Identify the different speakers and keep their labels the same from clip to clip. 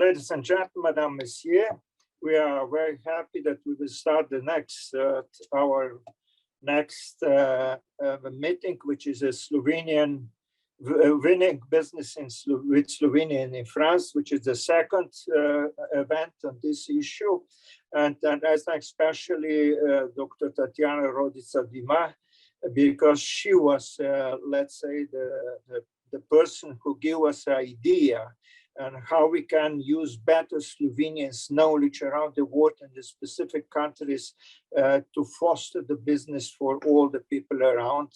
Speaker 1: ladies and gentlemen, Madame, Monsieur, we are very happy that we will start the next our next meeting, which is a Slovenian winning business with Slovenia in France, which is the second event on this issue. And I thank especially Dr. Tatjana Dumas, because she was, let's say, the person who gave us an idea and how we can use better Slovenians' knowledge around the world and the specific countries to foster the business for all the people around,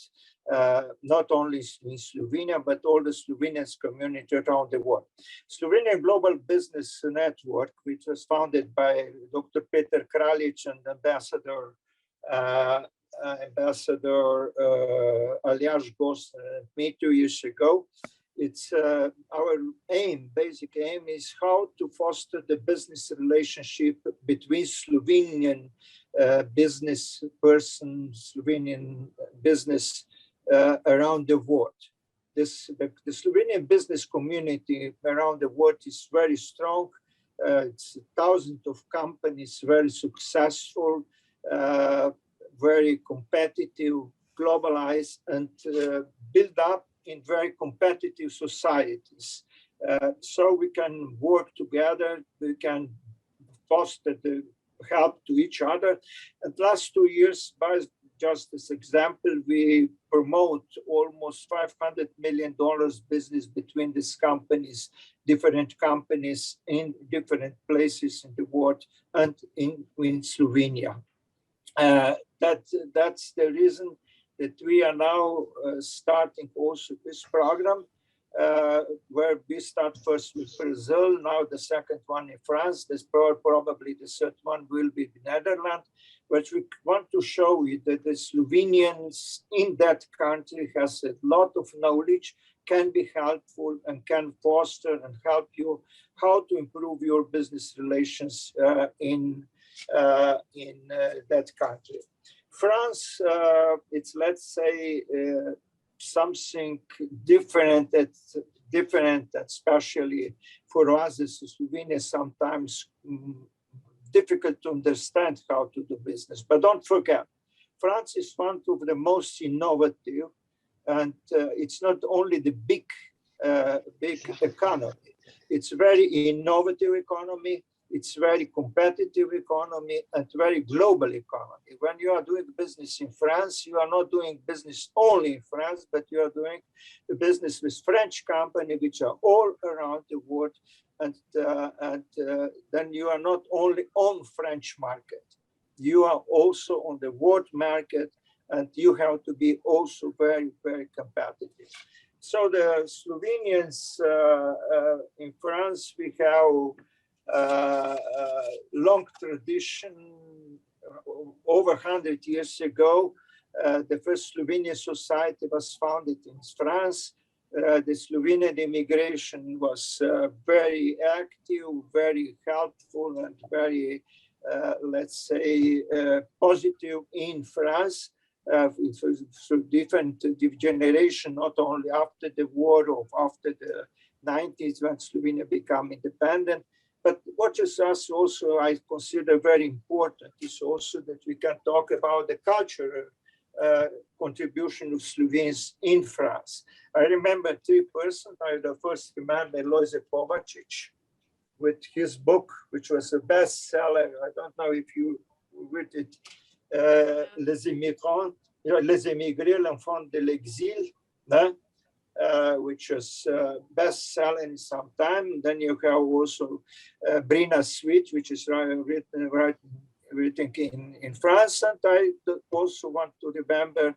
Speaker 1: not only in Slovenia, but all the Slovenians community around the world. Slovenian Global Business Network, which was founded by Dr. Peter Kraljic and Ambassador Aljaž Gost me 2 years ago. It's our aim, basic aim is how to foster the business relationship between Slovenian business persons, Slovenian business around the world. The Slovenian business community around the world is very strong. It's thousands of companies, very successful, very competitive, globalized, and build up in very competitive societies. So we can work together, we can foster the help to each other. And last 2 years, by just this example, we promote almost $500 million business between these companies, different companies in different places in the world and in Slovenia. That's the reason that we are now starting also this program, where we start first with Brazil, now the second one in France, probably the third one will be the Netherlands, but we want to show you that the Slovenians in that country has a lot of knowledge, can be helpful and can foster and help you how to improve your business relations in that country. France, it's, let's say, something different, especially for us as Slovenians, sometimes difficult to understand how to do business. But don't forget, France is one of the most innovative, and it's not only the big economy. It's very innovative economy. It's very competitive economy and very global economy. When you are doing business in France, you are not doing business only in France, but you are doing the business with French companies, which are all around the world. And then you are not only on French market, you are also on the world market, and you have to be also very, very competitive. So the Slovenians in France, we have long tradition. Over 100 years ago, the first Slovenian society was founded in France. The Slovenian immigration was very active, very helpful, and very, let's say, positive in France. So different generation, not only after the war or after the 90s when Slovenia became independent. But what is also I consider very important is also that we can talk about the cultural contribution of Slovenes in France. I remember 3 persons. I first remember Lojze Kovačič with his book, which was a bestseller. I don't know if you read it, Les Émigrés, l'enfant de l'exil, which was bestseller in some time. Then you have also Brina Sweet, which is written in France. And I also want to remember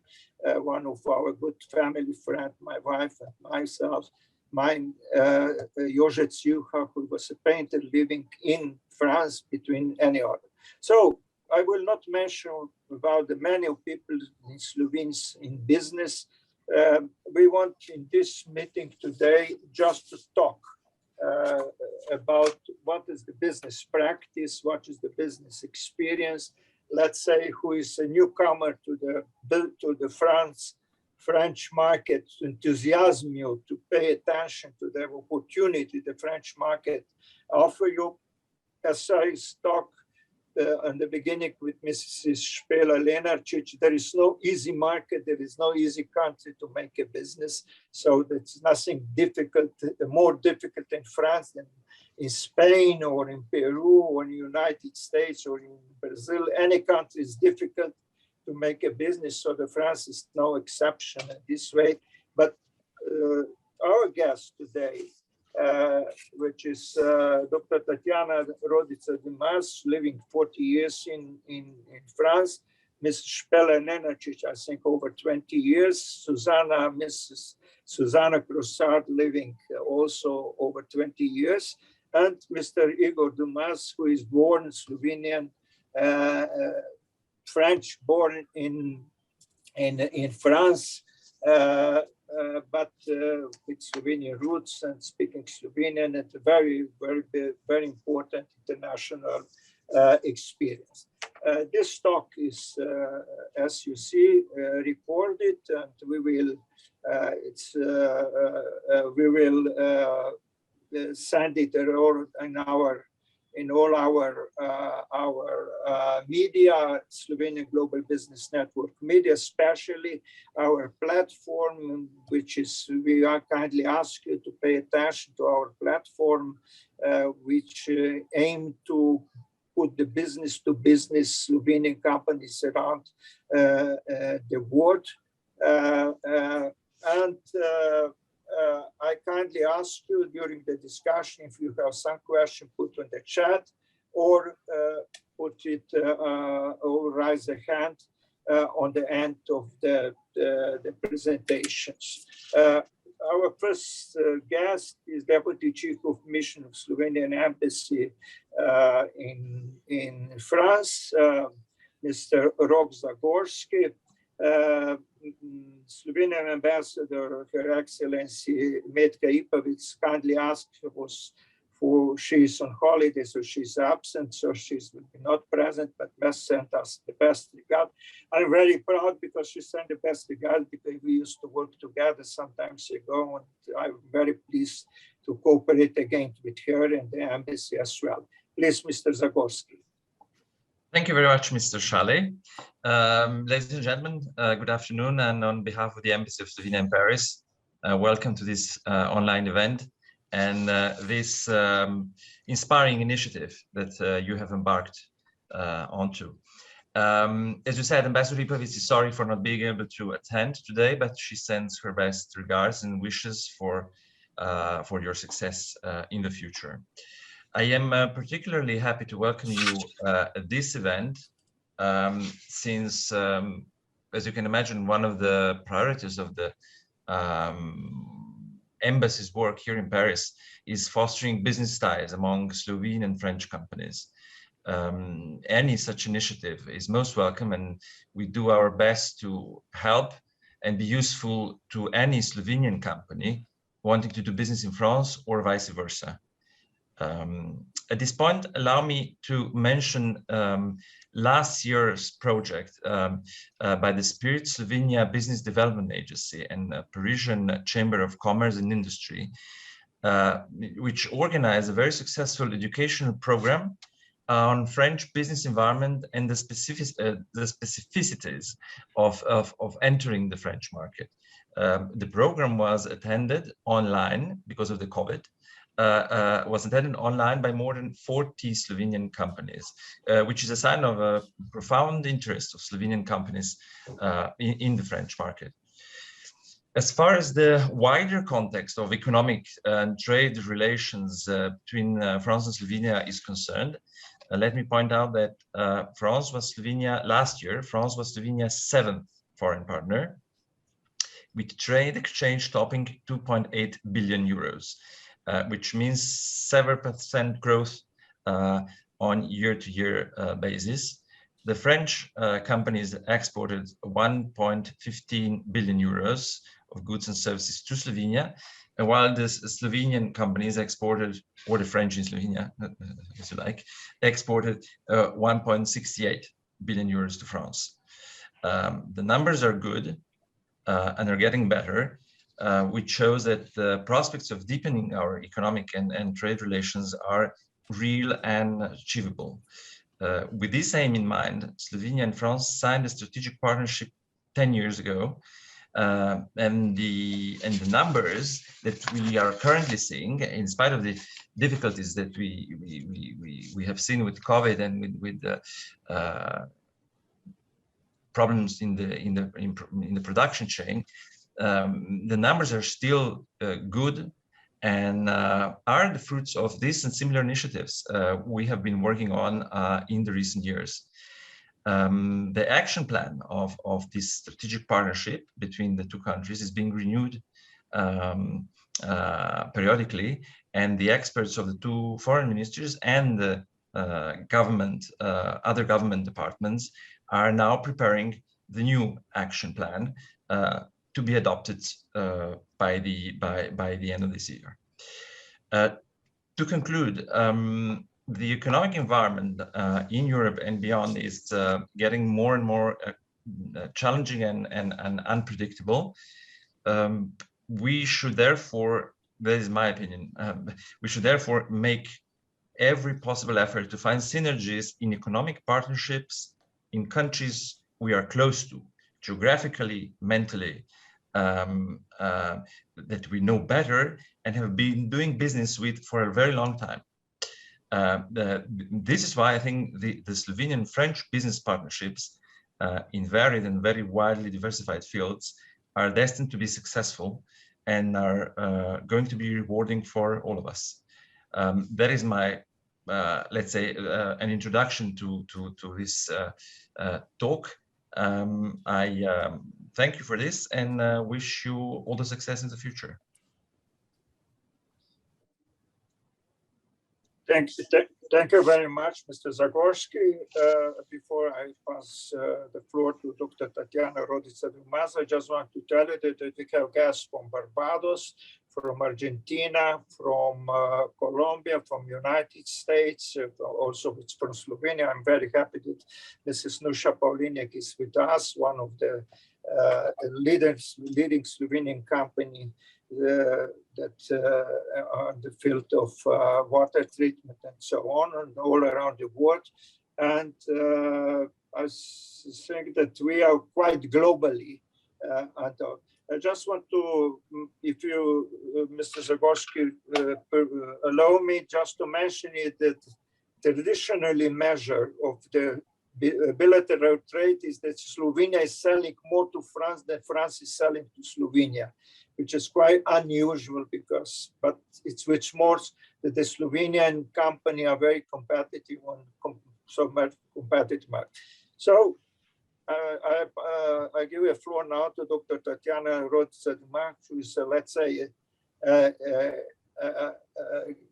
Speaker 1: one of our good family friends, my wife and myself, Jožec Juha, who was a painter living in France between any other. So I will not mention about the many people in Slovenes in business. We want in this meeting today just to talk about what is the business practice, what is the business experience. Let's say who is a newcomer to the French market, to enthusiasm you to pay attention to the opportunity the French market offer you a size talk in the beginning with Mrs. Špela Lenarčič. There is no easy market, there is no easy country to make a business. So that's nothing difficult, more difficult in France than in Spain or in Peru or in the United States or in Brazil. Any country is difficult to make a business, so the France is no exception in this way. But our guest today, which is Dr. Tatjana Dumas, living 40 years in France, Mrs. Špela Lenarčič, I think over 20 years, Mrs. Susanna Corsar, living also over 20 years, and Mr. Igor Dumas, who is born Slovenian, French, born in France, but with Slovenian roots and speaking Slovenian, and a very, very, very important international experience. This talk is, as you see, recorded, and we will send it in all our media, Slovenian Global Business Network media, especially our platform, which is, we are kindly ask you to pay attention to our platform, which aim to put the business-to-business Slovenian companies around the world. I kindly ask you during the discussion, if you have some question, put on the chat or put it or raise a hand on the end of the presentations. Our first guest is Deputy Chief of Mission of Slovenian Embassy in France, Mr. Rok Zagorski. Slovenian Ambassador, Her Excellency Metka Ipavic, kindly asked she is on holiday, so she's absent, so she's not present, but best sent us the best regard. I'm very proud because she sent the best regard, because we used to work together some times ago, and I'm very pleased to cooperate again with her and the embassy as well. Please, Mr. Zagorski.
Speaker 2: Thank you very much, Mr. Shale. Ladies and gentlemen, good afternoon, and on behalf of the Embassy of Slovenia in Paris, welcome to this online event and this inspiring initiative that you have embarked onto. As you said, Ambassador Ipavic is sorry for not being able to attend today, but she sends her best regards and wishes for your success in the future. I am particularly happy to welcome you at this event, since, as you can imagine, one of the priorities of the embassy's work here in Paris is fostering business ties among Slovene and French companies. Any such initiative is most welcome, and we do our best to help and be useful to any Slovenian company wanting to do business in France or vice versa. At this point, allow me to mention last year's project by the Spirit Slovenia Business Development Agency and Parisian Chamber of Commerce and Industry, which organized a very successful educational program on French business environment and the specificities of entering the French market. The program was attended online because of the COVID. Was attended online by more than 40 Slovenian companies, which is a sign of a profound interest of Slovenian companies in the French market. As far as the wider context of economic and trade relations between France and Slovenia is concerned, let me point out that last year, France was Slovenia's 7th foreign partner, with trade exchange topping 2.8 billion euros. Which means 7% growth on year-to-year basis. The French companies exported 1.15 billion euros of goods and services to Slovenia, and while the Slovenian companies exported, or the French in Slovenia, as you like, exported 1.68 billion euros to France. The numbers are good and are getting better. which shows that the prospects of deepening our economic and trade relations are real and achievable. With this aim in mind, Slovenia and France signed a strategic partnership 10 years ago, and the numbers that we are currently seeing, in spite of the difficulties that we have seen with COVID and with the problems in the production chain, the numbers are still good, and are the fruits of these and similar initiatives we have been working on in the recent years. The action plan of this strategic partnership between the two countries is being renewed periodically, and the experts of the two foreign ministries and the other government departments are now preparing the new action plan to be adopted by the end of this year. To conclude, the economic environment in Europe and beyond is getting more and more challenging and unpredictable. We should therefore, that is my opinion, we should therefore make every possible effort to find synergies in economic partnerships in countries we are close to, geographically, mentally, that we know better and have been doing business with for a very long time. This is why I think the Slovenian-French business partnerships in varied and very widely diversified fields are destined to be successful and are going to be rewarding for all of us. That is my, let's say, an introduction to this talk. I thank you for this and wish you all the success in the future.
Speaker 1: Thank you very much, Mr. Zagorski. Before I pass the floor to Dr. Tatjana Dumas, I just want to tell you that we have guests from Barbados, from Argentina, from Colombia, from United States, also it's from Slovenia. I'm very happy that Mrs. Nusha Pauliniak is with us, one of the leading Slovenian company that on the field of water treatment and so on, and all around the world. And I think that we are quite globally. And I just want to, if you, Mr. Zagorski, allow me just to mention it that traditionally measure of the bilateral trade is that Slovenia is selling more to France than France is selling to Slovenia, which is quite unusual but it's which more that the Slovenian company are very competitive on so much competitive market. So I give a floor now to Dr. Tatjana Dumas, who is, let's say,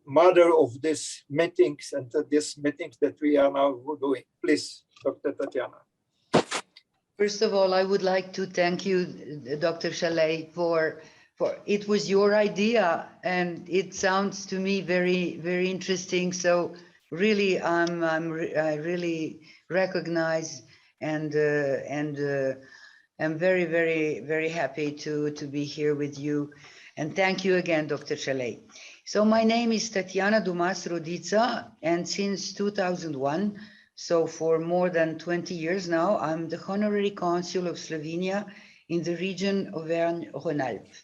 Speaker 1: mother of these meetings and these meetings that we are now doing. Please, Dr. Tatjana.
Speaker 3: First of all, I would like to thank you, Dr. Chalet, for it was your idea, and it sounds to me very, very interesting. So really, I really recognize and I'm very, very, very happy to be here with you. And thank you again, Dr. Chalet. So my name is Tatjana Dumas Rodica, and since 2001, so for more than 20 years now, I'm the Honorary Consul of Slovenia in the region Auvergne-Rhône-Alpes.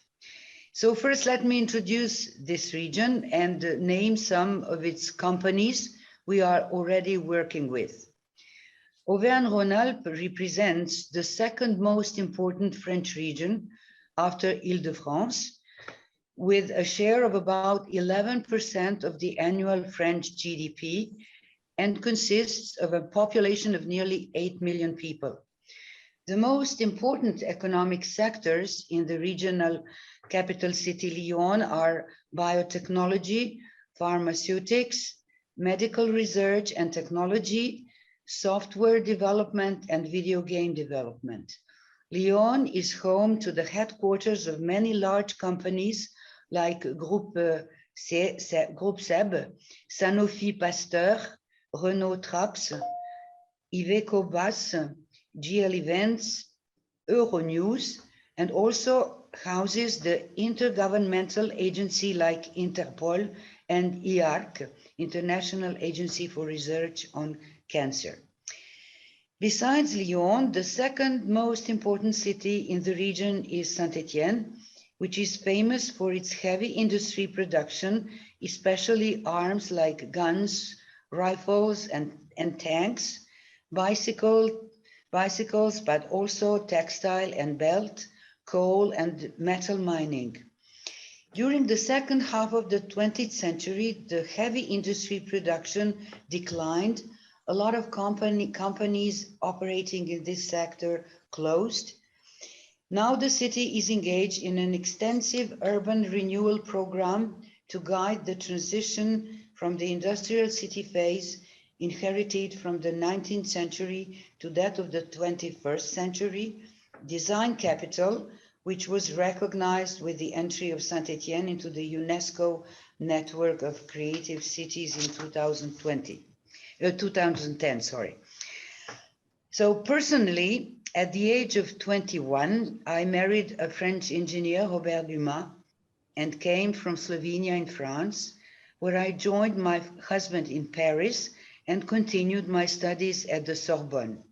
Speaker 3: So first, let me introduce this region and name some of its companies we are already working with. Auvergne-Rhône-Alpes represents the second most important French region after Île-de-France, with a share of about 11% of the annual French GDP and consists of a population of nearly 8 million people. The most important economic sectors in the regional capital city Lyon are biotechnology, pharmaceutics, medical research and technology, software development, and video game development. Lyon is home to the headquarters of many large companies like Groupe SEB, Sanofi Pasteur, Renault Trucks, Iveco Bus, GL Events, Euronews, and also houses the intergovernmental agency like Interpol and IARC, International Agency for Research on Cancer. Besides Lyon, the second most important city in the region is Saint-Étienne, which is famous for its heavy industry production, especially arms like guns, rifles, and tanks, bicycles, but also textile and belt, coal and metal mining. During the second half of the 20th century, the heavy industry production declined. A lot of companies operating in this sector closed. Now the city is engaged in an extensive urban renewal program to guide the transition from the industrial city phase inherited from the 19th century to that of the 21st century, design capital, which was recognized with the entry of Saint-Étienne into the UNESCO network of creative cities in 2010, sorry. So personally, at the age of 21, I married a French engineer, Igor Dumas, and came from Slovenia in France, where I joined my husband in Paris and continued my studies at the Sorbonne.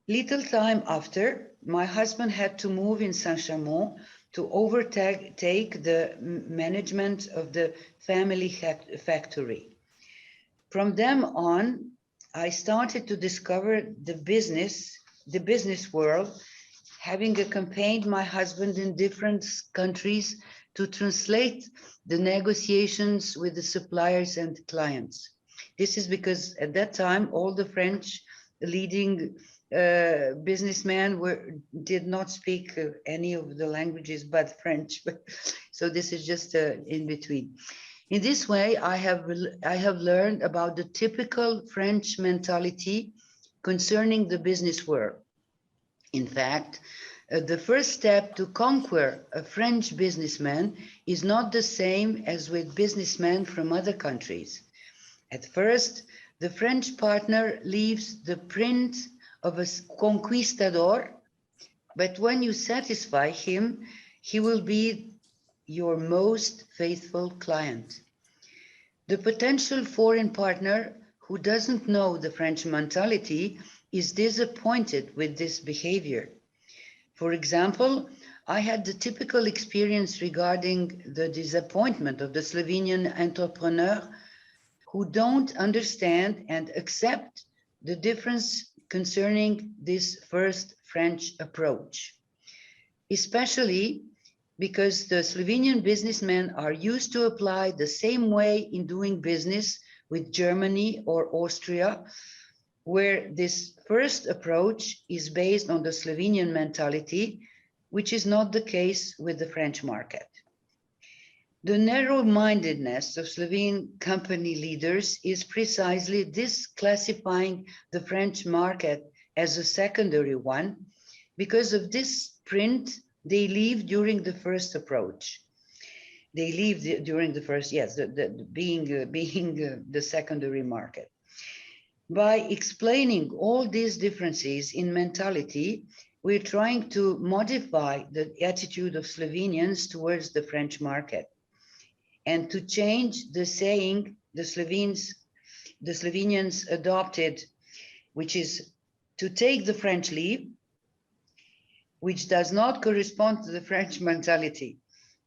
Speaker 3: Little time after, my husband had to move in Saint-Chamond to overtake the management of the family factory. From then on, I started to discover the business world, having accompanied my husband in different countries to translate the negotiations with the suppliers and clients. This is because at that time, all the French leading businessmen did not speak any of the languages but French. So this is just in between. In this way, I have learned about the typical French mentality concerning the business world. In fact, the first step to conquer a French businessman is not the same as with businessmen from other countries. At first, the French partner leaves the print of a conquistador, but when you satisfy him, he will be your most faithful client. The potential foreign partner who doesn't know the French mentality is disappointed with this behavior. For example, I had the typical experience regarding the disappointment of the Slovenian entrepreneur who don't understand and accept the difference concerning this first French approach, especially because the Slovenian businessmen are used to apply the same way in doing business with Germany or Austria, where this first approach is based on the Slovenian mentality, which is not the case with the French market. The narrow-mindedness of Slovene company leaders is precisely this, classifying the French market as a secondary one. Because of this print, they leave during the first approach. They leave during the first, yes, being the secondary market. By explaining all these differences in mentality, we're trying to modify the attitude of Slovenians towards the French market and to change the saying the Slovenians adopted, which is to take the French leave, which does not correspond to the French mentality.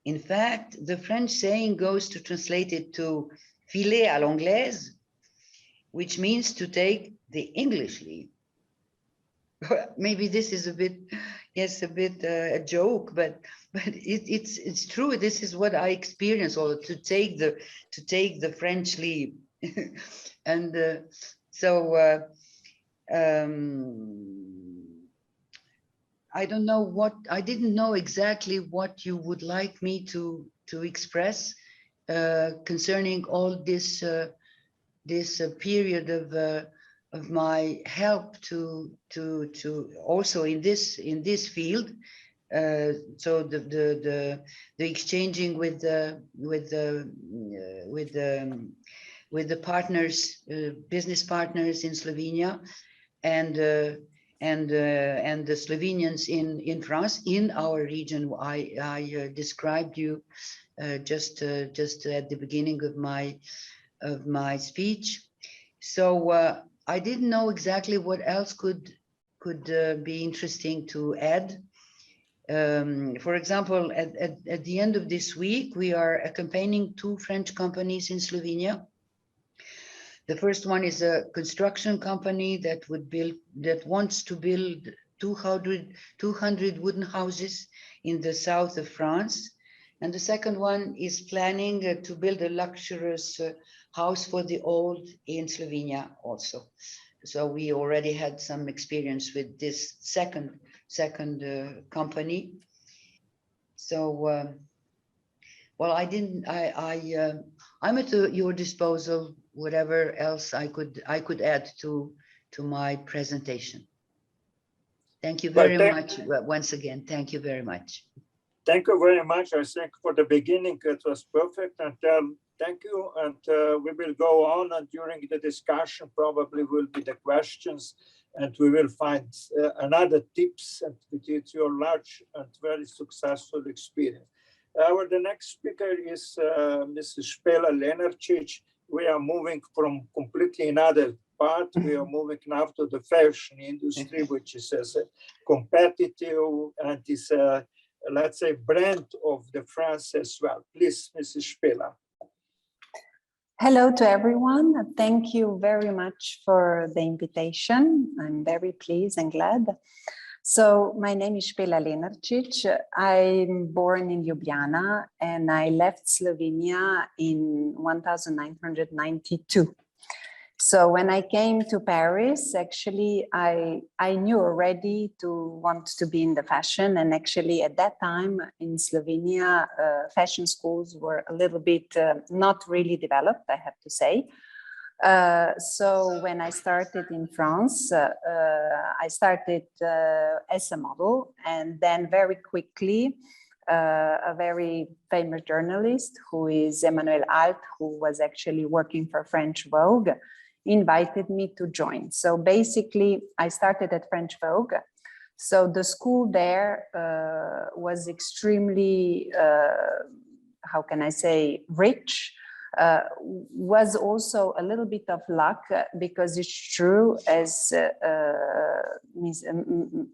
Speaker 3: In fact, the French saying goes to translate it to filer à l'anglaise, which means to take the English leave. Maybe this is a bit, yes, a joke, but it's true. This is what I experienced, or to take the French leave, and I don't know what, I didn't know exactly what you would like me to express concerning all this period of my help to also in this field. So the exchanging with the partners, business partners in Slovenia, and the Slovenians in France, in our region. I described you just at the beginning of my speech. So I didn't know exactly what else could be interesting to add. For example, at the end of this week, we are accompanying 2 French companies in Slovenia. The first one is a construction company that wants to build 200 wooden houses in the south of France. And the second one is planning to build a luxurious house for the old in Slovenia also. So we already had some experience with this second company. So, well, I'm at your disposal, whatever else I could add to my presentation. Thank you very much. Once again, thank you very much.
Speaker 1: Thank you very much. I think for the beginning it was perfect, and thank you. And we will go on, and during the discussion probably will be the questions, and we will find another tips and with your large and very successful experience. The next speaker is Mrs. Špela Lenarčič. We are moving from completely another part. We are moving now to the fashion industry, which is competitive and is let's say brand of the France as well. Please, Mrs. Špela.
Speaker 4: Hello to everyone. Thank you very much for the invitation. I'm very pleased and glad. So my name is Špela Lenarčič. I'm born in Ljubljana and I left Slovenia in 1992. So when I came to Paris, actually, I knew already to want to be in the fashion. And actually at that time in Slovenia, fashion schools were a little bit not really developed, I have to say. So when I started in France, I started as a model, and then very quickly, a very famous journalist who is Emmanuel Alt, who was actually working for French Vogue, invited me to join. So basically, I started at French Vogue. So the school there was extremely, how can I say, rich. Was also a little bit of luck, because it's true, as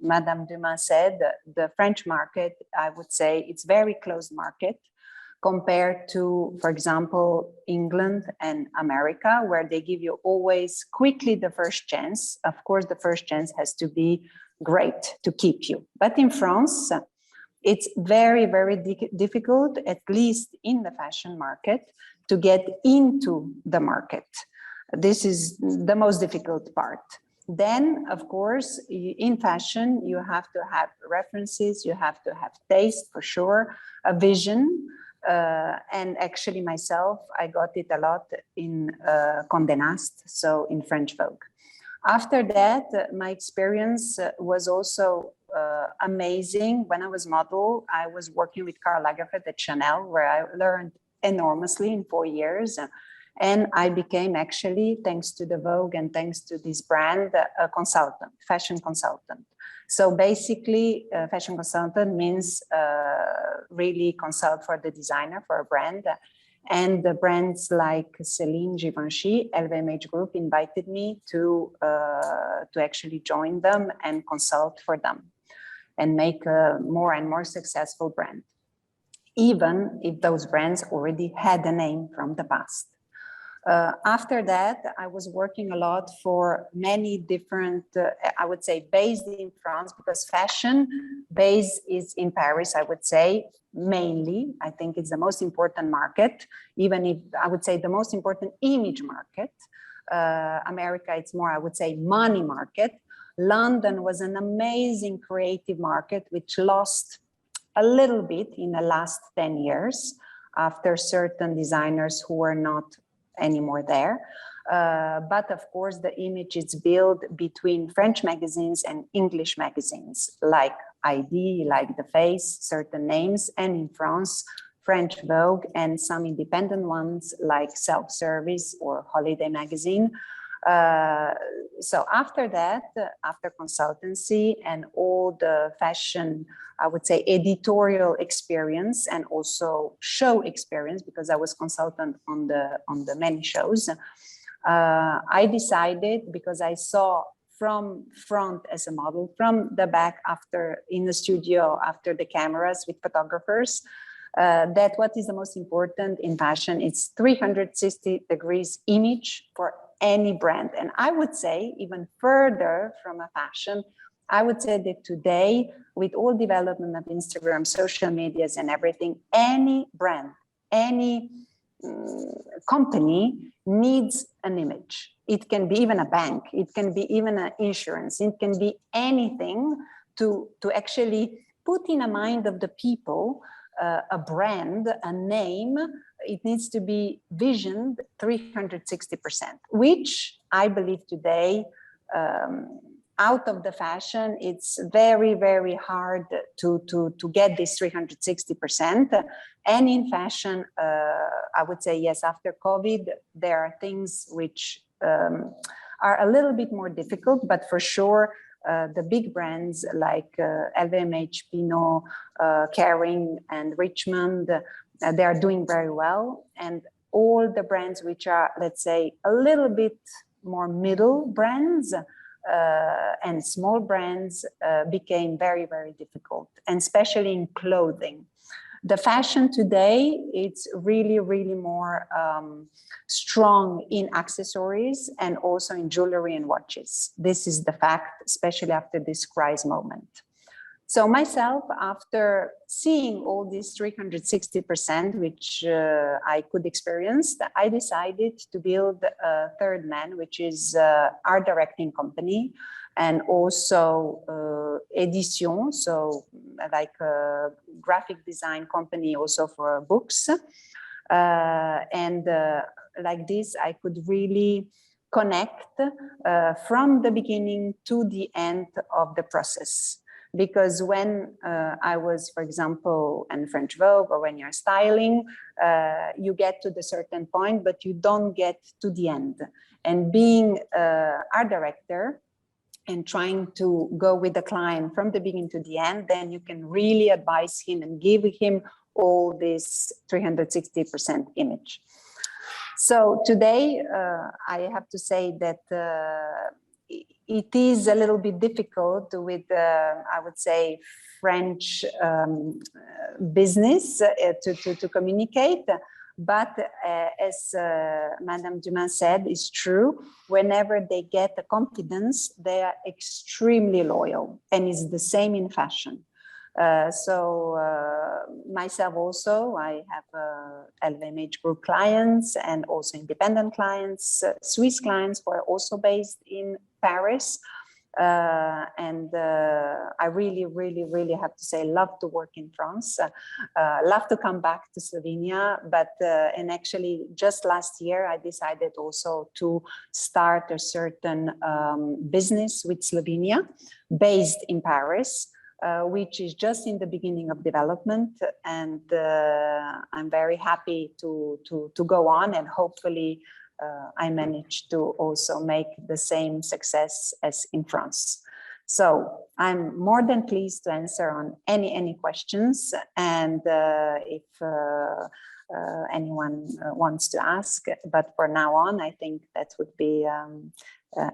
Speaker 4: Madame Dumas said, the French market, I would say, it's very closed market compared to, for example, England and America, where they give you always quickly the first chance. Of course, the first chance has to be great to keep you. But in France, it's very, very difficult, at least in the fashion market, to get into the market. This is the most difficult part. Then, of course, in fashion, you have to have references, you have to have taste for sure, a vision. And actually myself, I got it a lot in Condé Nast, so in French Vogue. After that, my experience was also amazing. When I was model, I was working with Karl Lagerfeld at Chanel, where I learned enormously in 4 years. And I became actually, thanks to the Vogue and thanks to this brand, a consultant, fashion consultant. So basically, fashion consultant means really consult for the designer, for a brand. And the brands like Celine, Givenchy, LVMH Group invited me to actually join them and consult for them and make a more and more successful brand, even if those brands already had a name from the past. After that, I was working a lot for many different, I would say, based in France, because fashion base is in Paris, I would say, mainly. I think it's the most important market, even if I would say the most important image market. America, it's more, I would say, money market. London was an amazing creative market, which lost a little bit in the last 10 years after certain designers who were not anymore there. But of course, the image is built between French magazines and English magazines, like ID, like The Face, certain names, and in France, French Vogue, and some independent ones like Self Service or Holiday Magazine. So after that, after consultancy and all the fashion, I would say editorial experience and also show experience, because I was consultant on the many shows, I decided, because I saw from front as a model, from the back after in the studio, after the cameras with photographers, that what is the most important in fashion, it's 360 degrees image for any brand. And I would say even further from a fashion, I would say that today, with all development of Instagram, social medias and everything, any brand, any company needs an image. It can be even a bank, it can be even an insurance, it can be anything to actually put in a mind of the people a brand, a name. It needs to be visioned 360%, which I believe today, out of the fashion, it's very, very hard to get this 360%. And in fashion, I would say, yes, after COVID, there are things which are a little bit more difficult, but for sure, the big brands like LVMH, Pinot, Kering and Richmond, they are doing very well. And all the brands which are, let's say, a little bit more middle brands and small brands became very, very difficult, and especially in clothing. The fashion today, it's really, really more strong in accessories and also in jewelry and watches. This is the fact, especially after this crisis moment. So myself, after seeing all these 360%, which I could experience, I decided to build a third man, which is art directing company, and also edition, so like a graphic design company also for books. And like this, I could really connect from the beginning to the end of the process. Because when I was, for example, in French Vogue, or when you're styling, you get to the certain point, but you don't get to the end. And being art director and trying to go with the client from the beginning to the end, then you can really advise him and give him all this 360% image. So today, I have to say that it is a little bit difficult with, I would say, French business to communicate. But as Madame Dumas said, it's true. Whenever they get the confidence, they are extremely loyal, and it's the same in fashion. Myself also, I have LVMH group clients and also independent clients, Swiss clients who are also based in Paris. And I really, really, really have to say, love to work in France, love to come back to Slovenia. But, and actually just last year, I decided also to start a certain business with Slovenia based in Paris, which is just in the beginning of development. And I'm very happy to go on, and hopefully I managed to also make the same success as in France. So I'm more than pleased to answer on any questions. And if anyone wants to ask, but for now on, I think that would be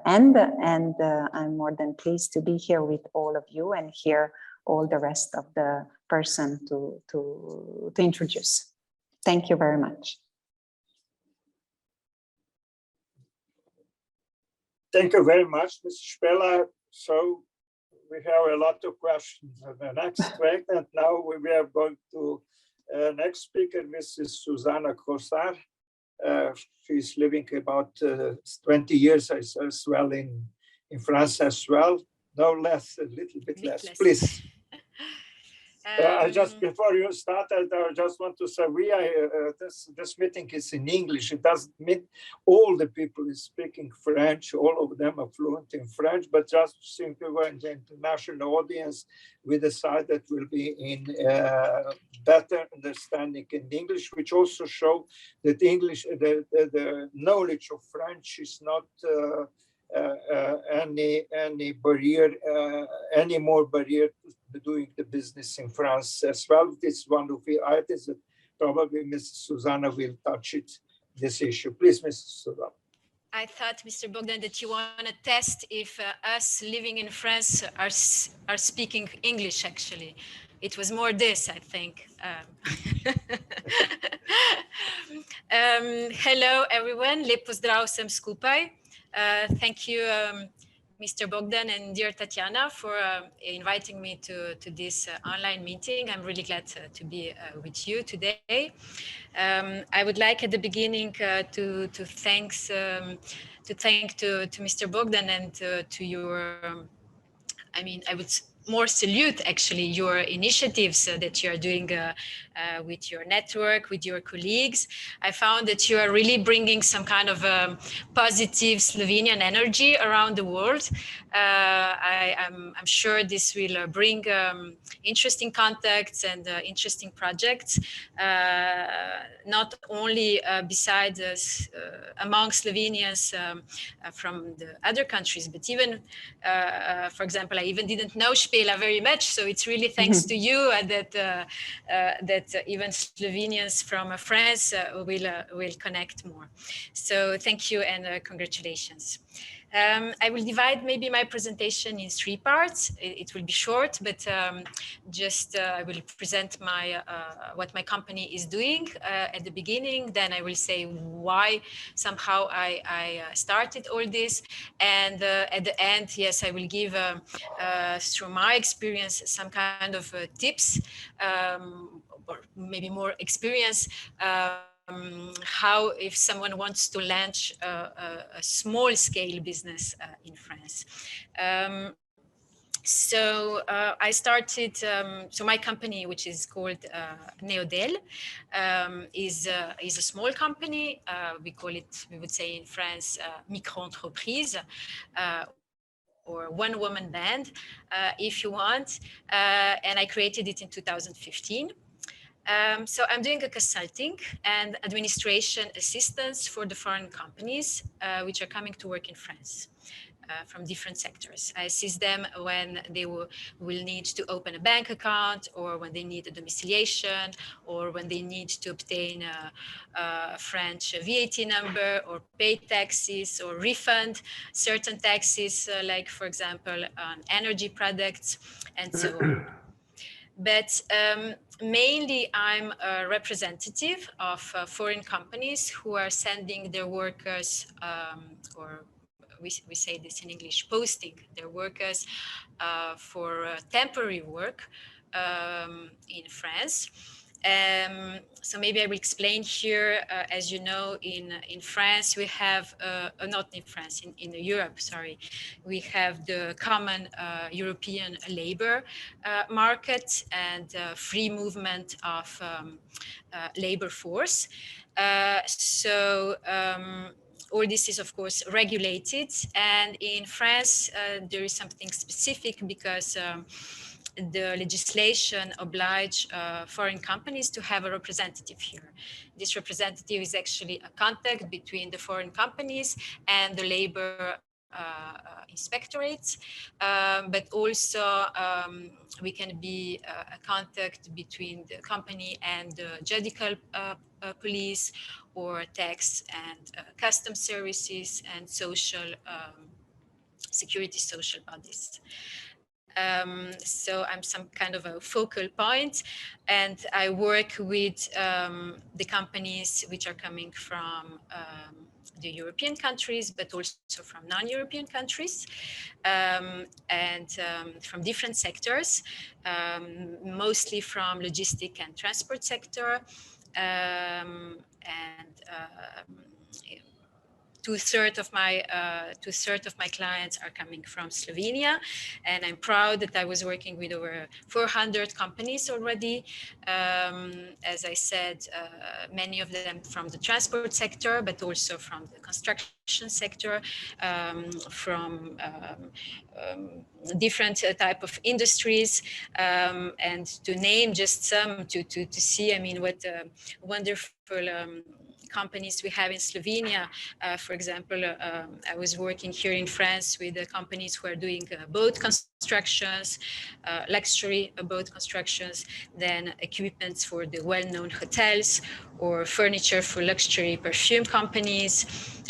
Speaker 4: end. And I'm more than pleased to be here with all of you and hear all the rest of the person to introduce. Thank you very much.
Speaker 1: Thank you very much, Ms. Špela. So we have a lot of questions on the next track, and now we are going to next speaker, Mrs. Susanna Corsar. She's living about 20 years as well in France as well. No less, a little bit less, please. I just, before you started, I just want to say this meeting is in English. It doesn't mean all the people is speaking French. All of them are fluent in French, but just simply when the international audience, we decided will be in better understanding in English, which also show that English, the knowledge of French is not any barrier, any more barrier to doing the business in France as well. This is one of the items that probably Mrs. Susanna will touch this issue. Please, Mrs. Susanna.
Speaker 5: I thought, Mr. Bogdan, that you want to test if us living in France are speaking English, actually. It was more this, I think. Hello, everyone. Lep pozdrav vsem skupaj. Thank you, Mr. Bogdan and dear Tatjana, for inviting me to this online meeting. I'm really glad to be with you today. I would like at the beginning to thank Mr. Bogdan and to your, I would more salute actually your initiatives that you are doing with your network, with your colleagues. I found that you are really bringing some kind of positive Slovenian energy around the world. I'm sure this will bring interesting contacts and interesting projects, not only besides among Slovenians from the other countries, but even, for example, I even didn't know Špela very much, so it's really thanks to you that even Slovenians from France will connect more. So thank you and congratulations. I will divide maybe my presentation in 3 parts. It will be short, but I will present what my company is doing at the beginning. Then I will say why somehow I started all this. And at the end, yes, I will give, through my experience, some kind of tips, or maybe more experience, how if someone wants to launch a small scale business in France. I started, so my company, which is called Neodel, is a small company. We would say in France, micro-entreprise, or one-woman band, if you want. And I created it in 2015. So I'm doing a consulting and administration assistance for the foreign companies which are coming to work in France from different sectors. I assist them when they will need to open a bank account, or when they need a domiciliation, or when they need to obtain a French VAT number, or pay taxes, or refund certain taxes, like, for example, on energy products, and so on. But mainly I'm a representative of foreign companies who are sending their workers, or we say this in English, posting their workers for temporary work in France. So maybe I will explain here, as you know, in France, we have, not in France, in Europe, sorry, we have the common European labor market and free movement of labor force. All this is, of course, regulated. And in France, there is something specific because the legislation obliges foreign companies to have a representative here. This representative is actually a contact between the foreign companies and the labor inspectorates, but also we can be a contact between the company and the judicial police, or tax and custom services, and social security social bodies. So I'm some kind of a focal point, and I work with the companies which are coming from the European countries, but also from non-European countries, and from different sectors, mostly from logistic and transport sector, and two-thirds of my clients are coming from Slovenia, and I'm proud that I was working with over 400 companies already. As I said, many of them from the transport sector, but also from the construction sector, from different type of industries, and to name just some, to see, I mean, what wonderful companies we have in Slovenia. For example, I was working here in France with the companies who are doing boat constructions, luxury boat constructions, then equipments for the well-known hotels, or furniture for luxury perfume companies,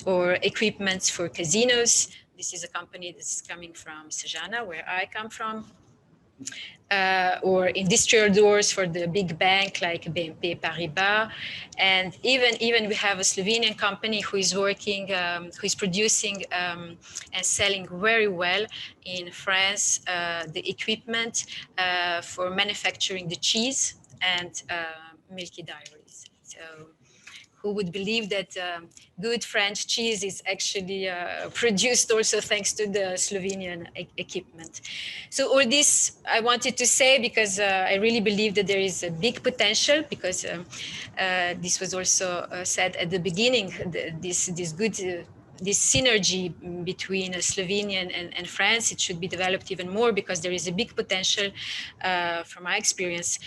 Speaker 5: or equipments for casinos. This is a company that's coming from Suzana, where I come from. Or industrial doors for the big bank like BNP Paribas, and even we have a Slovenian company who is working, who is producing and selling very well in France the equipment for manufacturing the cheese and milky dairies. So, who would believe that good French cheese is actually produced also thanks to the Slovenian equipment. So all this I wanted to say because I really believe that there is a big potential, because this was also said at the beginning, this synergy between Slovenia and France, it should be developed even more, because there is a big potential from my experience.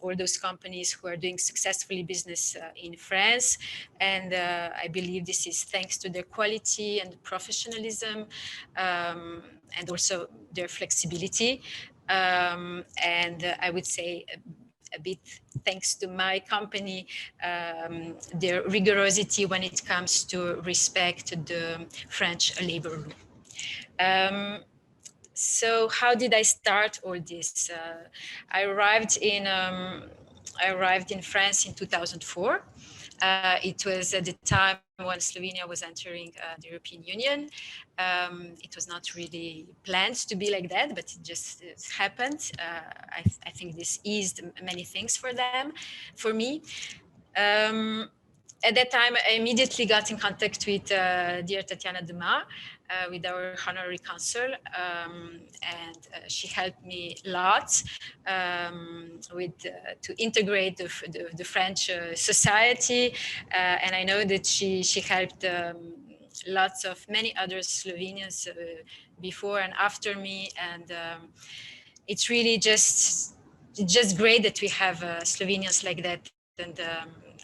Speaker 5: All those companies who are doing successfully business in France. And I believe this is thanks to their quality and professionalism, and also their flexibility. And I would say a bit thanks to my company, their rigorosity when it comes to respect the French labor law. So how did I start all this? I arrived in France in 2004. It was at the time when Slovenia was entering the European Union. It was not really planned to be like that, but it just happened. I think this eased many things for me. At that time, I immediately got in contact with dear Tatjana Dumas, with our Honorary Consul, and she helped me a lot to integrate the French society, and I know that she helped lots of many other Slovenians before and after me, and it's really just great that we have Slovenians like that, and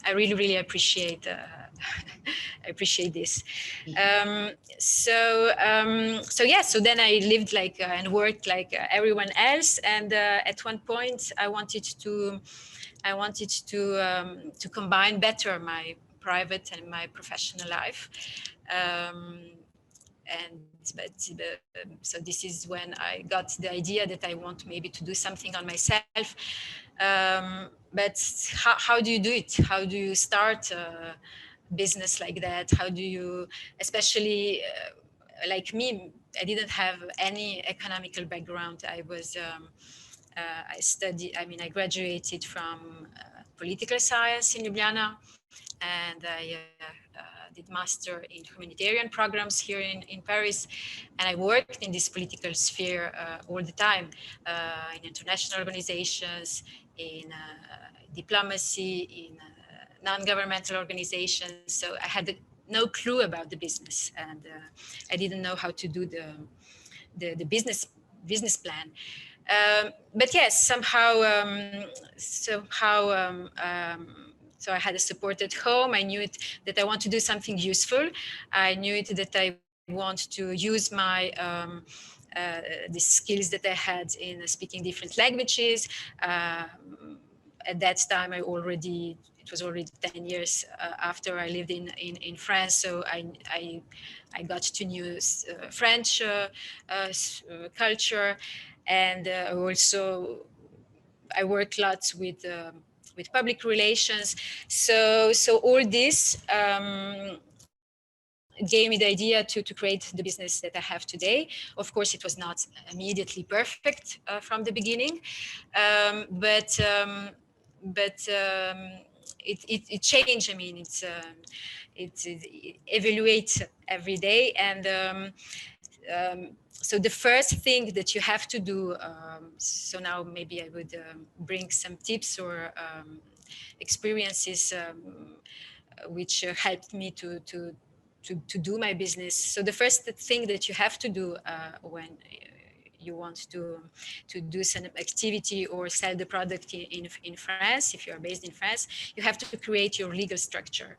Speaker 5: I really appreciate I appreciate this. So then I lived like and worked like everyone else, and at one point I wanted to combine better my private and my professional life. So this is when I got the idea that I want maybe to do something on myself. But how do you do it? How do you start a business like that? How do you, especially like me, I didn't have any economical background. I graduated from political science in Ljubljana, and I did master in humanitarian programs here in Paris, and I worked in this political sphere all the time, in international organizations, in diplomacy, in non-governmental organizations. So I had no clue about the business, and I didn't know how to do the business plan. But yes, somehow. So I had a support at home. I knew that I want to do something useful. I knew that I want to use my the skills that I had in speaking different languages. At that time, it was already 10 years after I lived in France. So I got to know French culture, and also I worked lots with public relations. So all this gave me the idea to create the business that I have today. Of course, it was not immediately perfect from the beginning, but it changes. I mean, it evaluates every day, and so the first thing that you have to do. So now maybe I would bring some tips or experiences which helped me to do my business. So the first thing that you have to do when you want to do some activity or sell the product in France, if you are based in France, you have to create your legal structure.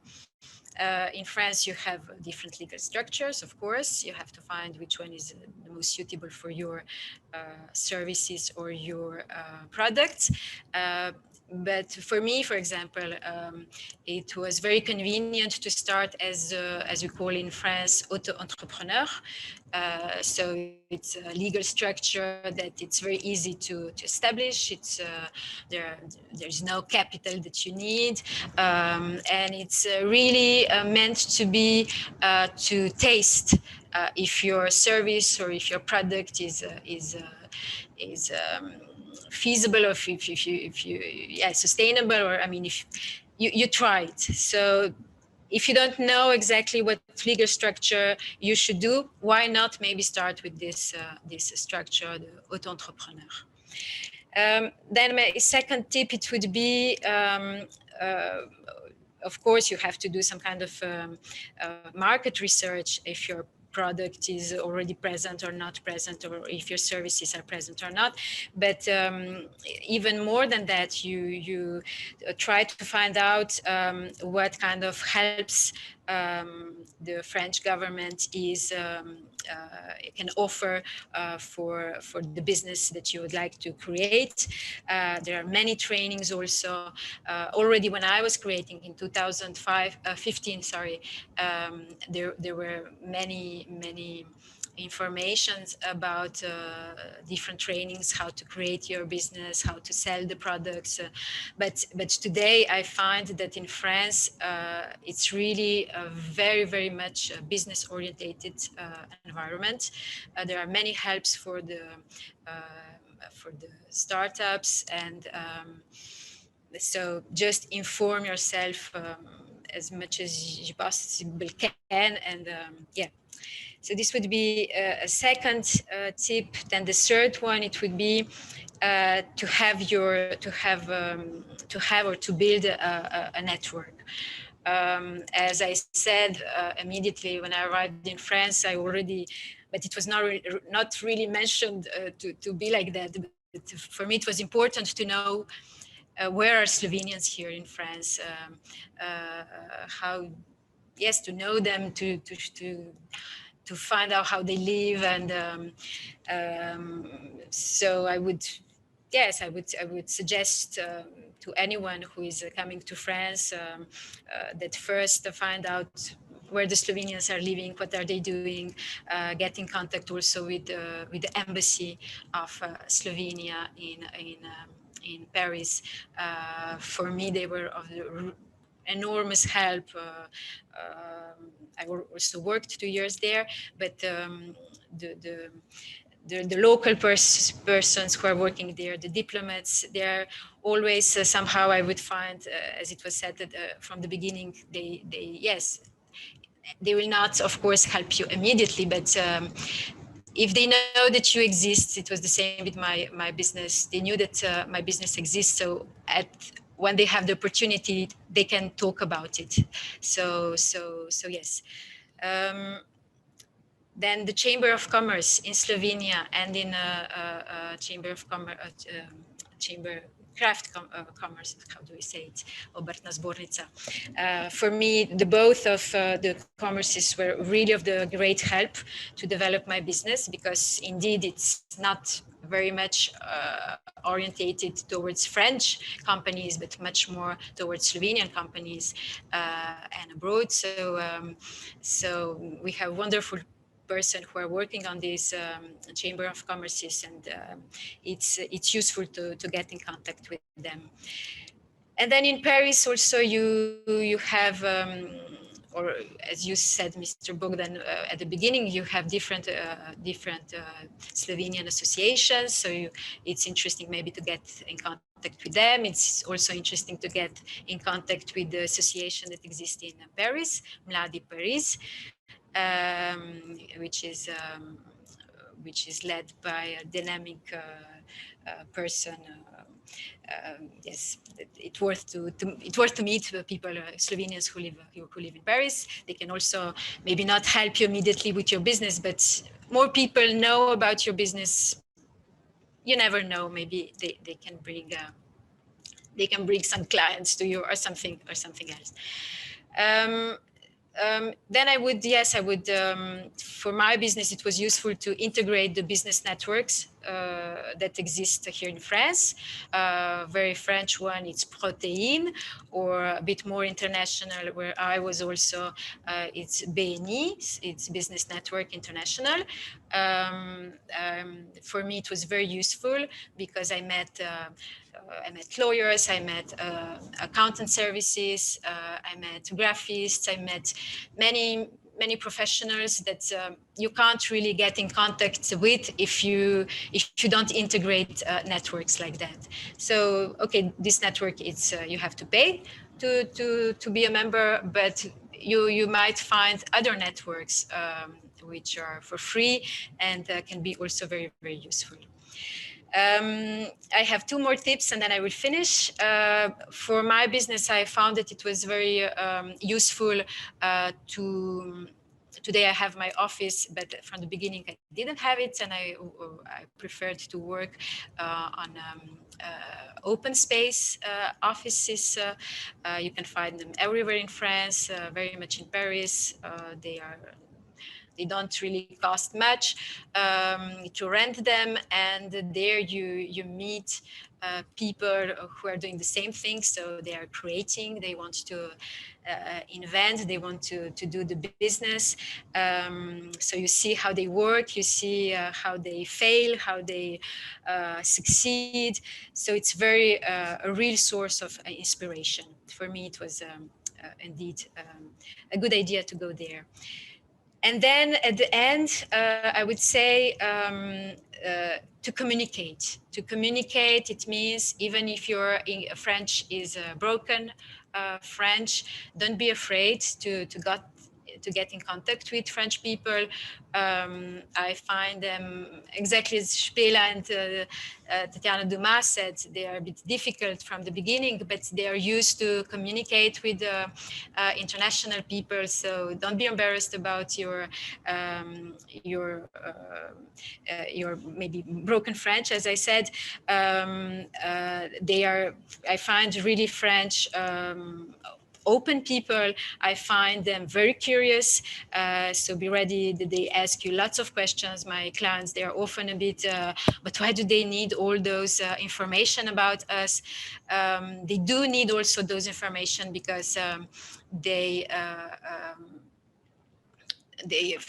Speaker 5: In France, you have different legal structures, of course. You have to find which one is the most suitable for your services or your products. But for me, for example, it was very convenient to start as we call in France, auto-entrepreneur. So it's a legal structure that it's very easy to establish. It's there's no capital that you need, and it's really meant to be to taste if your service or if your product is feasible, or if you yeah, sustainable, or I mean, if you try it. So if you don't know exactly what legal structure you should do, why not maybe start with this this structure, the auto-entrepreneur. Then my second tip, it would be, of course, you have to do some kind of market research if your product is already present or not present, or if your services are present or not. But even more than that, you try to find out what kind of helps the French government can offer for the business that you would like to create. There are many trainings also. Already when I was creating in 2015, there were many informations about different trainings, how to create your business, how to sell the products. But today I find that in France, it's really a very much business orientated environment. There are many helps for the startups, and so just inform yourself as much as you possibly can, and yeah. So this would be a second tip. Then the third one, it would be to build a network. As I said, immediately when I arrived in France, but it was not really mentioned to be like that. But for me, it was important to know where are Slovenians here in France, to know them, to find out how they live, and so I would suggest to anyone who is coming to France that first find out where the Slovenians are living, what are they doing, get in contact also with the embassy of Slovenia in Paris. For me, they were of enormous help. I also worked 2 years there, but the local persons who are working there, the diplomats, they're always somehow, I would find, as it was said from the beginning, they will not, of course, help you immediately, but if they know that you exist, it was the same with my business. They knew that my business exists, so when they have the opportunity, they can talk about it. So yes. Then the Chamber of Commerce in Slovenia and in Chamber of Commerce, Commerce, how do we say it? Obrtna zbornica. For me, both of the commerces were really of the great help to develop my business, because indeed it's not very much orientated towards French companies, but much more towards Slovenian companies and abroad. So we have wonderful person who are working on this Chamber of Commerces, and it's useful to get in contact with them. And then in Paris also you have or as you said, Mr. Bogdan, at the beginning, you have different Slovenian associations. So it's interesting maybe to get in contact with them. It's also interesting to get in contact with the association that exists in Paris, Mladi Paris, which is led by a dynamic person. Yes, it's worth to meet people, Slovenians who live in Paris. They can also maybe not help you immediately with your business, but more people know about your business. You never know. Maybe they can bring some clients to you or something else. Then I would, for my business, it was useful to integrate the business networks that exist here in France. Very French one, it's Protéine, or a bit more international, where I was also, it's BNI, it's Business Network International. For me, it was very useful because I met lawyers, I met accountant services, I met graphists, I met many professionals that you can't really get in contact with if you don't integrate networks like that. So okay, this network, it's you have to pay to be a member, but you might find other networks which are for free and can be also very, very useful. I have two more tips and then I will finish. For my business, I found that it was very useful today I have my office, but from the beginning I didn't have it, and I preferred to work on open space offices. You can find them everywhere in France, very much in Paris. They don't really cost much to rent them, and there you meet people who are doing the same thing. So they are creating, they want to invent, they want to do the business. So you see how they work, you see how they fail, how they succeed. So it's very a real source of inspiration. For me, it was indeed a good idea to go there. And then at the end, I would say to communicate. To communicate, it means even if your French is broken French, don't be afraid to get in contact with French people. I find them, exactly as Špela and Tatjana Dumas said, they are a bit difficult from the beginning, but they are used to communicate with international people. So don't be embarrassed about your maybe broken French, as I said. They are, I find, really French open people. I find them very curious, so be ready that they ask you lots of questions. My clients, they are often a bit, but why do they need all those information about us? They do need also those information because they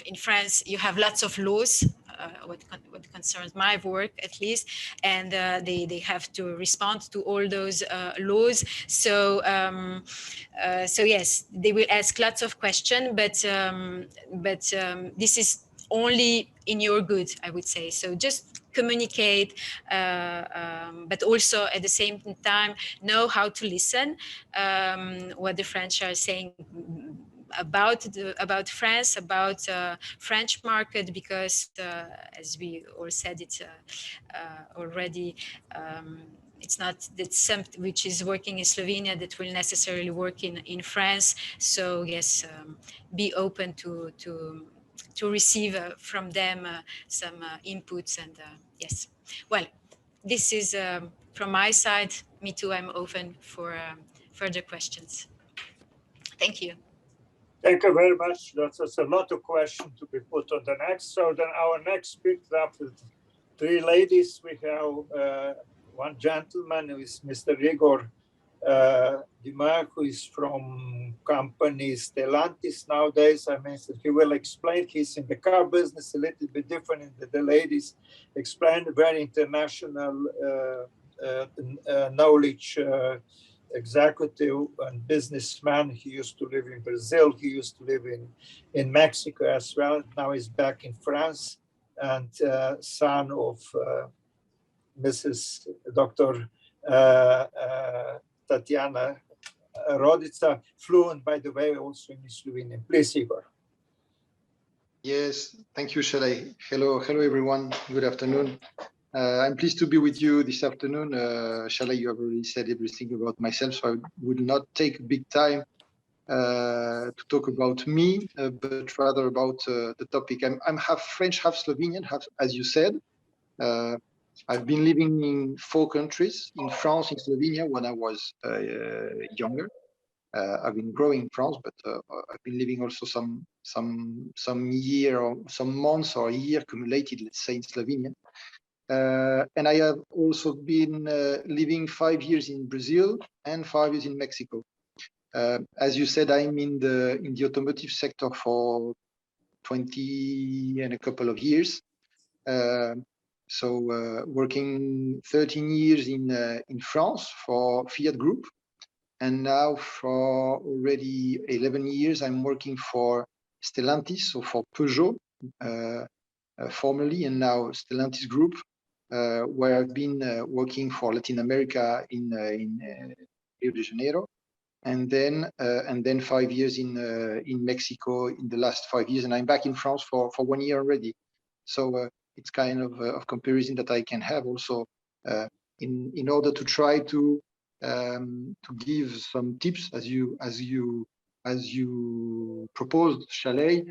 Speaker 5: in France, you have lots of laws, what concerns my work at least, and they have to respond to all those laws. So so yes, they will ask lots of questions, but this is only in your good, I would say. So just communicate, but also at the same time know how to listen, what the French are saying about France, about French market, because as we all said it already, it's not that something which is working in Slovenia that will necessarily work in France. So yes, be open to receive from them some inputs, and yes. Well, this is from my side. Me too, I'm open for further questions. Thank you.
Speaker 1: Thank you very much. That's a lot of questions to be put on the next. So then our next speaker, after three ladies, we have one gentleman who is Mr. Igor Dumas, who is from company Stellantis nowadays. I mean, he will explain. He's in the car business, a little bit different than the ladies explained, very international knowledge executive and businessman. He used to live in Brazil. He used to live in Mexico as well. Now he's back in France, and son of Mrs. Dr. Tatjana Rodica, fluent, by the way, also in Slovenian. Please, Igor.
Speaker 6: Yes, thank you, Špela. Hello, everyone. Good afternoon. I'm pleased to be with you this afternoon. Špela, you have already said everything about myself, so I will not take big time to talk about me, but rather about the topic. I'm half French, half Slovenian, as you said. I've been living in 4 countries, in France, in Slovenia, when I was younger. I've been growing in France, but I've been living also some year or some months or a year accumulated, let's say, in Slovenia. And I have also been living 5 years in Brazil and 5 years in Mexico. As you said, I'm in the automotive sector for 20 and a couple of years. So working 13 years in France for Fiat Group. And now for already 11 years, I'm working for Stellantis, so for Peugeot, formerly, and now Stellantis Group, where I've been working for Latin America in Rio de Janeiro, and then 5 years in Mexico in the last 5 years, and I'm back in France for 1 year already. So it's kind of comparison that I can have also in order to try to give some tips as you proposed, Špela,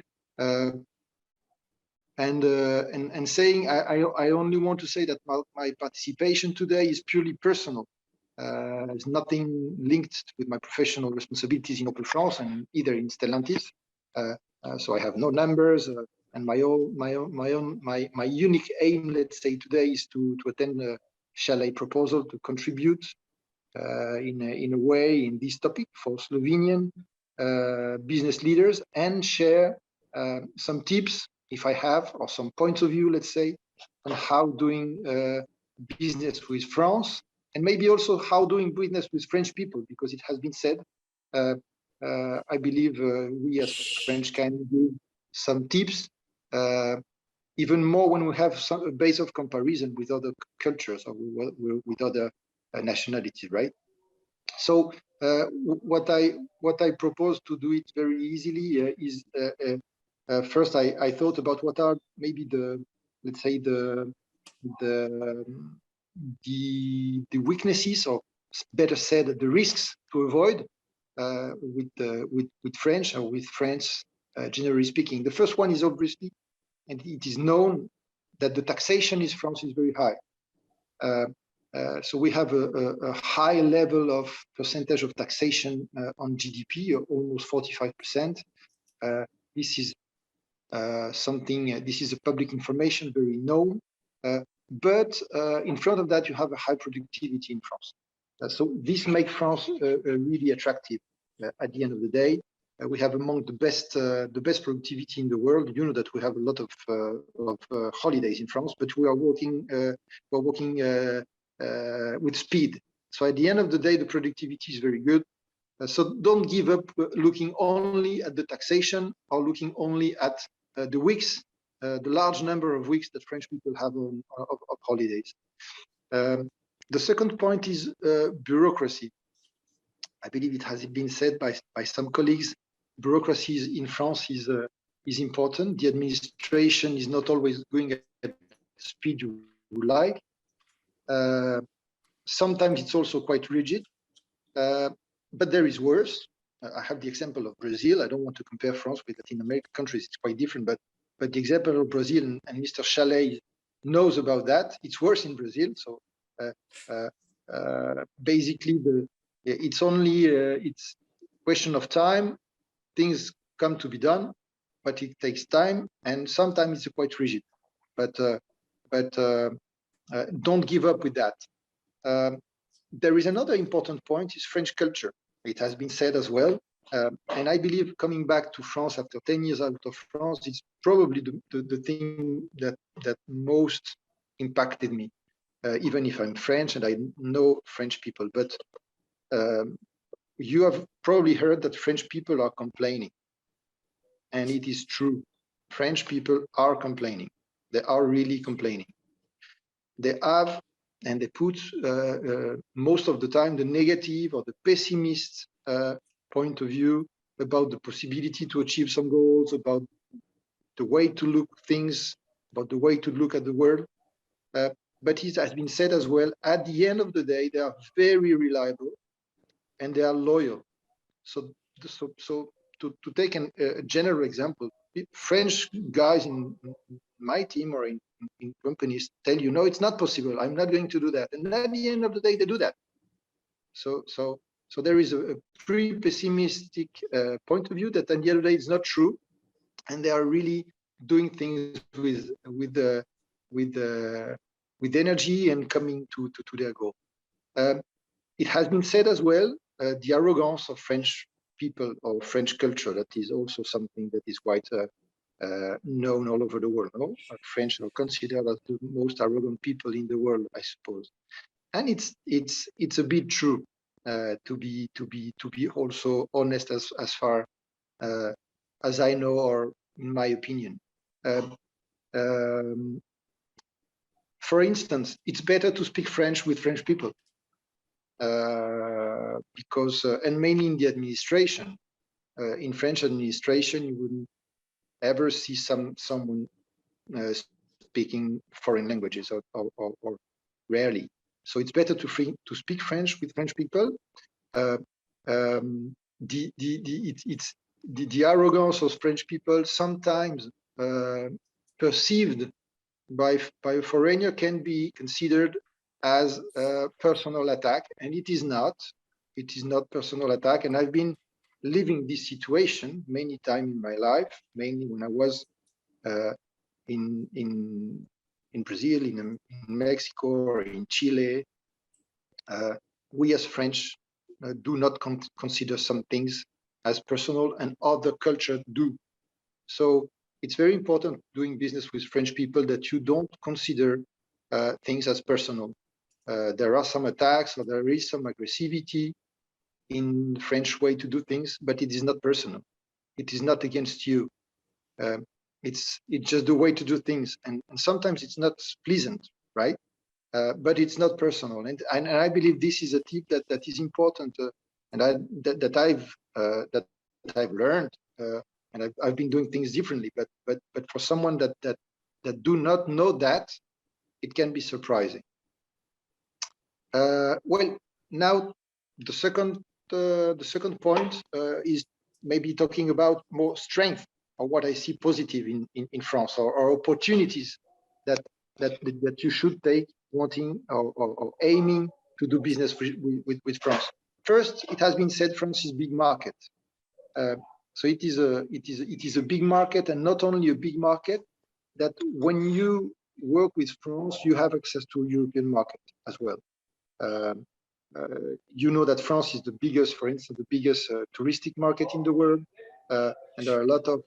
Speaker 6: and saying I only want to say that my participation today is purely personal. There's nothing linked with my professional responsibilities in Opel France and either in Stellantis. So I have no numbers, and my unique aim, let's say, today is to attend a Špela proposal to contribute in a way in this topic for Slovenian business leaders and share some tips, if I have, or some points of view, let's say, on how doing business with France, and maybe also how doing business with French people, because it has been said, I believe we as French can give some tips, even more when we have a base of comparison with other cultures or with other nationalities, right? So what I propose to do it very easily is first I thought about what are maybe let's say the weaknesses, or better said, the risks to avoid with French, or with France, generally speaking. The first one is obviously, and it is known, that the taxation in France is very high. So we have a high level of percentage of taxation on GDP, almost 45%. This is something, this is a public information, very known. But in front of that, you have a high productivity in France. So this makes France really attractive. At the end of the day, we have among the best productivity in the world. You know that we have a lot of holidays in France, but we are working with speed. So at the end of the day, the productivity is very good. So don't give up looking only at the taxation or looking only at the weeks, the large number of weeks that French people have of holidays. The second point is bureaucracy. I believe it has been said by some colleagues. Bureaucracy in France is important. The administration is not always going at the speed you would like. Sometimes it's also quite rigid, but there is worse. I have the example of Brazil. I don't want to compare France with Latin American countries. It's quite different, but the example of Brazil, and Mr. Špela knows about that. It's worse in Brazil. So basically, it's only it's question of time. Things come to be done, but it takes time, and sometimes it's quite rigid. But don't give up with that. There is another important point: is French culture. It has been said as well, and I believe coming back to France after 10 years out of France is probably the thing that most impacted me. Even if I'm French and I know French people, but you have probably heard that French people are complaining, and it is true. French people are complaining. They are really complaining. They have, and they put most of the time the negative or the pessimist point of view about the possibility to achieve some goals, about the way to look things, about the way to look at the world. But it has been said as well, at the end of the day, they are very reliable and they are loyal. So to take a general example, French guys in my team or in companies tell you, no, it's not possible. I'm not going to do that. And at the end of the day, they do that. So there is a pretty pessimistic point of view that at the end of the day, it's not true. And they are really doing things with energy and coming to their goal. It has been said as well, the arrogance of French people or French culture, that is also something that is quite known all over the world. No? French are considered as the most arrogant people in the world, I suppose. And it's a bit true, to be also honest as far as I know, or in my opinion. For instance, it's better to speak French with French people, because, and mainly in the administration, in French administration, you wouldn't ever see someone speaking foreign languages, or rarely. So it's better to speak French with French people. The arrogance of French people, sometimes perceived by a foreigner, can be considered as a personal attack, and it is not. It is not personal attack, and I've been living this situation many times in my life, mainly when I was in Brazil, in Mexico, or in Chile. We as French do not consider some things as personal, and other cultures do. So it's very important doing business with French people that you don't consider things as personal. There are some attacks, or there is some aggressivity in the French way to do things, but it is not personal. It is not against you. It's just the way to do things, and sometimes it's not pleasant, right? But it's not personal, and I believe this is a tip that is important, and that I've learned, and I've been doing things differently. But for someone that do not know that, it can be surprising. Well, now the second point is maybe talking about more strength, or what I see positive in France, or opportunities that you should take, wanting or aiming to do business with France. First, it has been said France is a big market. So it is a big market, and not only a big market, that when you work with France, you have access to a European market as well. You know that France is the biggest, for instance, the biggest touristic market in the world, and there are a lot of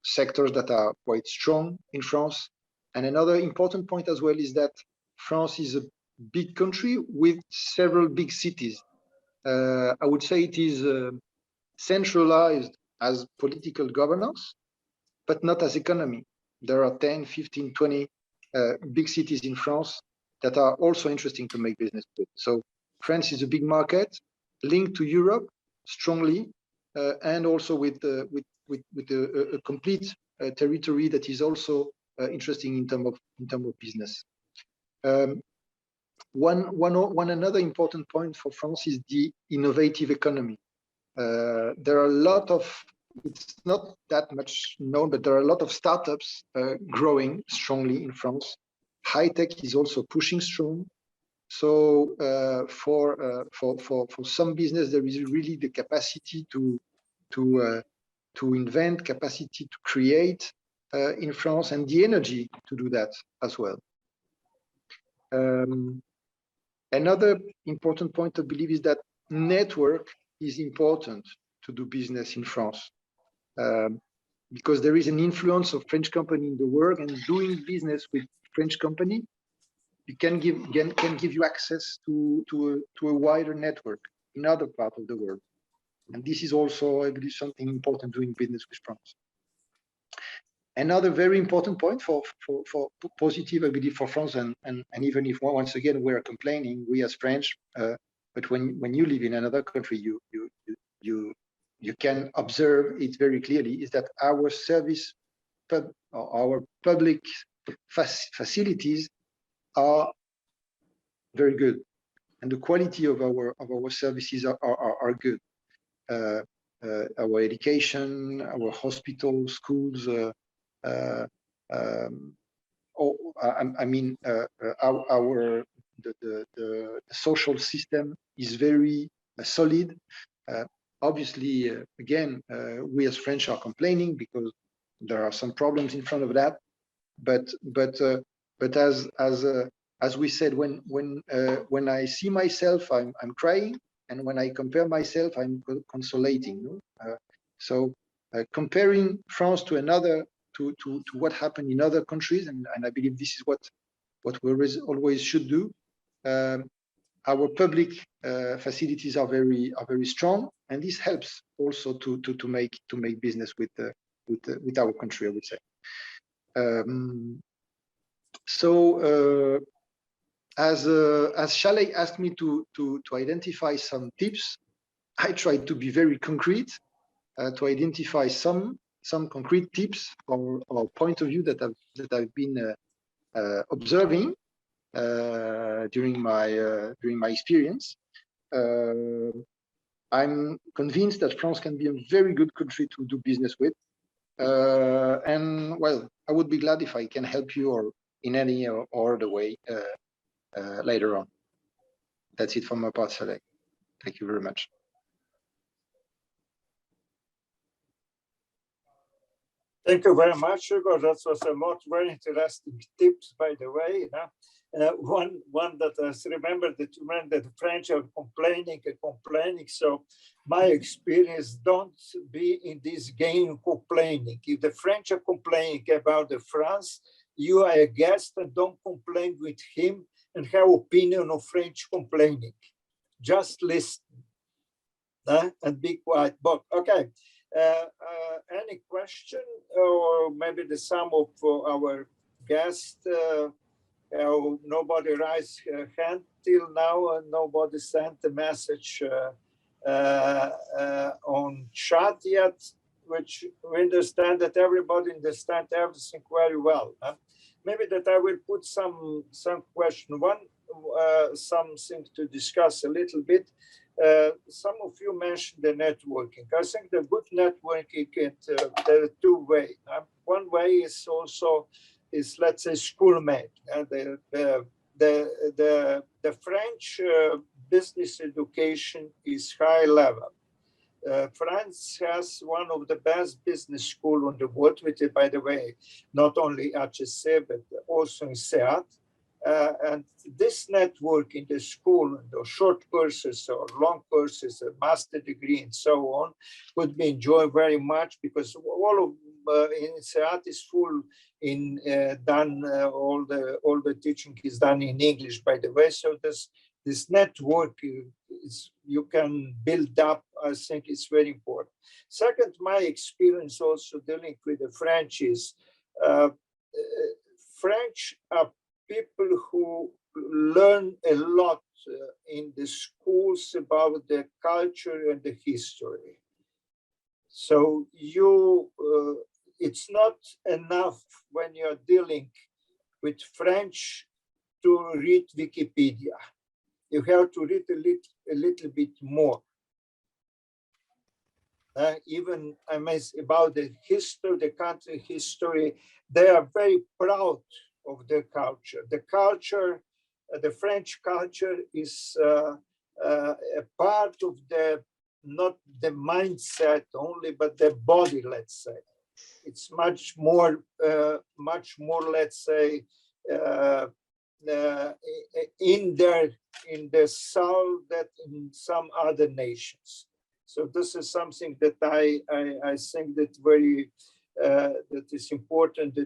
Speaker 6: sectors that are quite strong in France. And another important point as well is that France is a big country with several big cities. I would say it is centralized as political governance, but not as economy. There are 10, 15, 20 big cities in France that are also interesting to make business with. So France is a big market, linked to Europe strongly, and also with a complete territory that is also interesting in terms of business. One another important point for France is the innovative economy. There are a lot of, it's not that much known, but there are a lot of startups growing strongly in France. High tech is also pushing strong. So for some business, there is really the capacity to invent, capacity to create in France, and the energy to do that as well. Another important point, I believe, is that network is important to do business in France, because there is an influence of French company in the world, and doing business with French company can give you access to a wider network in other parts of the world. And this is also, I believe, something important doing business with France. Another very important point for positive, I believe, for France, and even if once again we are complaining, we as French, but when you live in another country, you can observe it very clearly, is that our our public facilities are very good, and the quality of our services are good. Our education, our hospitals, schools. The social system is very solid. Obviously, again, we as French are complaining because there are some problems in front of that. But as we said, when I see myself, I'm crying, and when I compare myself, I'm consolating. So comparing France to another. To what happened in other countries, and I believe this is what we always should do. Our public facilities are very strong, and this helps also to make business with our country, I would say. As Špela asked me to identify some tips, I tried to be very concrete to identify some concrete tips or point of view that I've been observing during my experience. I'm convinced that France can be a very good country to do business with, and well, I would be glad if I can help you or in any or other way later on. That's it from my part, Špela. Thank you very much.
Speaker 1: Thank you very much, Igor. That was a lot very interesting tips, by the way. One that I remember that you meant that the French are complaining. So my experience, don't be in this game complaining. If the French are complaining about the France, you are a guest and don't complain with him and have opinion of French complaining. Just listen and be quiet. But okay. Any question, or maybe the sum of our guests? Nobody raised hand till now, and nobody sent a message on chat yet, which we understand that everybody understands everything very well. Maybe that I will put some question. One, something to discuss a little bit. Some of you mentioned the networking. I think the good networking, there are two ways. One way is also, let's say, schoolmate. The French business education is high level. France has one of the best business schools on the world, which is, by the way, not only HSC, but also in SEAT. And this network in the school, the short courses or long courses, a master degree, and so on, would be enjoyed very much because all of in SEAT is full in done. All the teaching is done in English, by the way. So this network is you can build up. I think it's very important. Second, my experience also dealing with the French is French are people who learn a lot in the schools about the culture and the history. So it's not enough when you're dealing with French to read Wikipedia. You have to read a little bit more. Even I mean, about the history, the country history, they are very proud of their culture. The culture, the French culture is a part of not the mindset only, but the body, let's say. It's much more, let's say, in the soul that in some other nations. So this is something that I think that very, that is important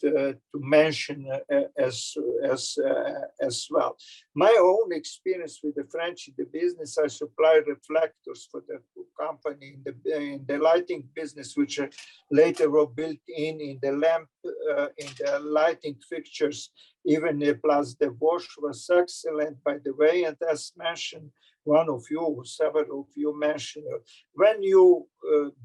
Speaker 1: to mention as well. My own experience with the French in the business, I supply reflectors for the company in the lighting business, which later were built in the lamp, in the lighting fixtures. Even the Place de Bosch was excellent, by the way, and as mentioned, one of you, several of you mentioned, when you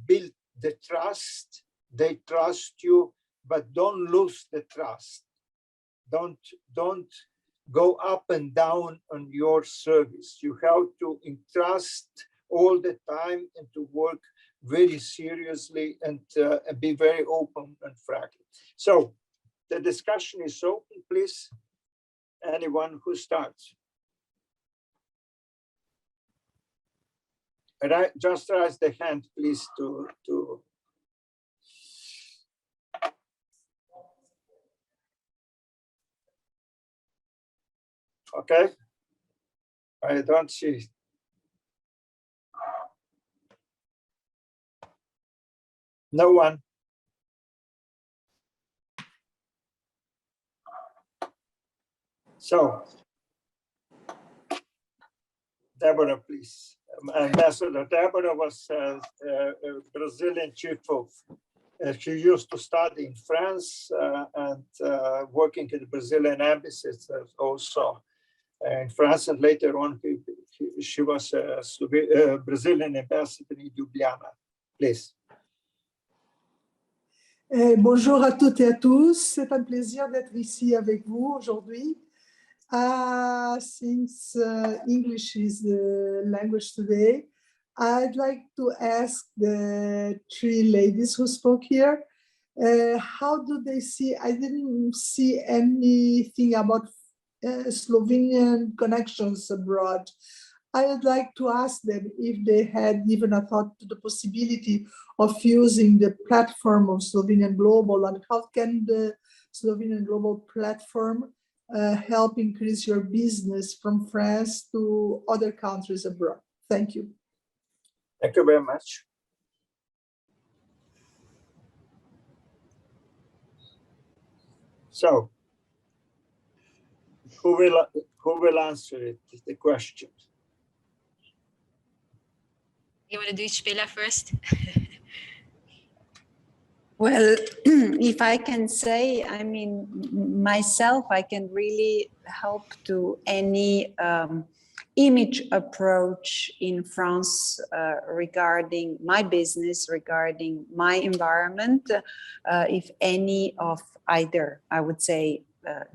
Speaker 1: build the trust, they trust you, but don't lose the trust. Don't go up and down on your service. You have to entrust all the time and to work very seriously and be very open and frank. So the discussion is open, please. Anyone who starts. Just raise the hand, please, to okay. I don't see. No one. So, Deborah, please. Ambassador Deborah was a Brazilian chief of, she used to study in France and working in the Brazilian embassies also in France, and later on she was a Brazilian ambassador in Ljubljana. Please.
Speaker 7: Bonjour à toutes et à tous, c'est un plaisir d'être ici avec vous aujourd'hui. Since English is the language today, I'd like to ask the three ladies who spoke here, how do they see, I didn't see anything about Slovenian connections abroad. I would like to ask them if they had even a thought to the possibility of using the platform of Slovenian Global, and how can the Slovenian Global platform help increase your business from France to other countries abroad. Thank you.
Speaker 1: Thank you very much. So, who will answer it, the question?
Speaker 5: You want to do Špela first?
Speaker 4: Well, if I can say, I mean, myself, I can really help to any image approach in France regarding my business, regarding my environment, if any of either, I would say,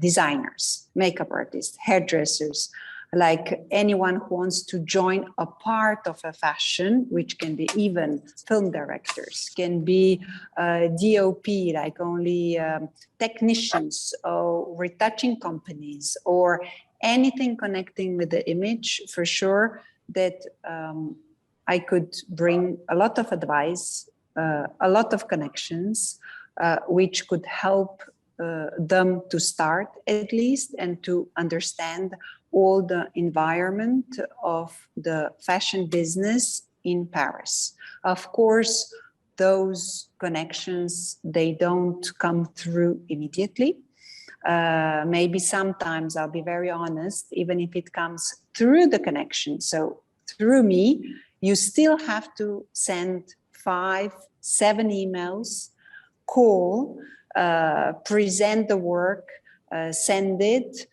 Speaker 4: designers, makeup artists, hairdressers, like anyone who wants to join a part of a fashion, which can be even film directors, can be DOP, like only technicians or retouching companies, or anything connecting with the image, for sure that I could bring a lot of advice, a lot of connections, which could help them to start at least and to understand all the environment of the fashion business in Paris. Of course, those connections, they don't come through immediately. Maybe sometimes, I'll be very honest, even if it comes through the connection, so through me, you still have to send 5, 7 emails, call, present the work, send it.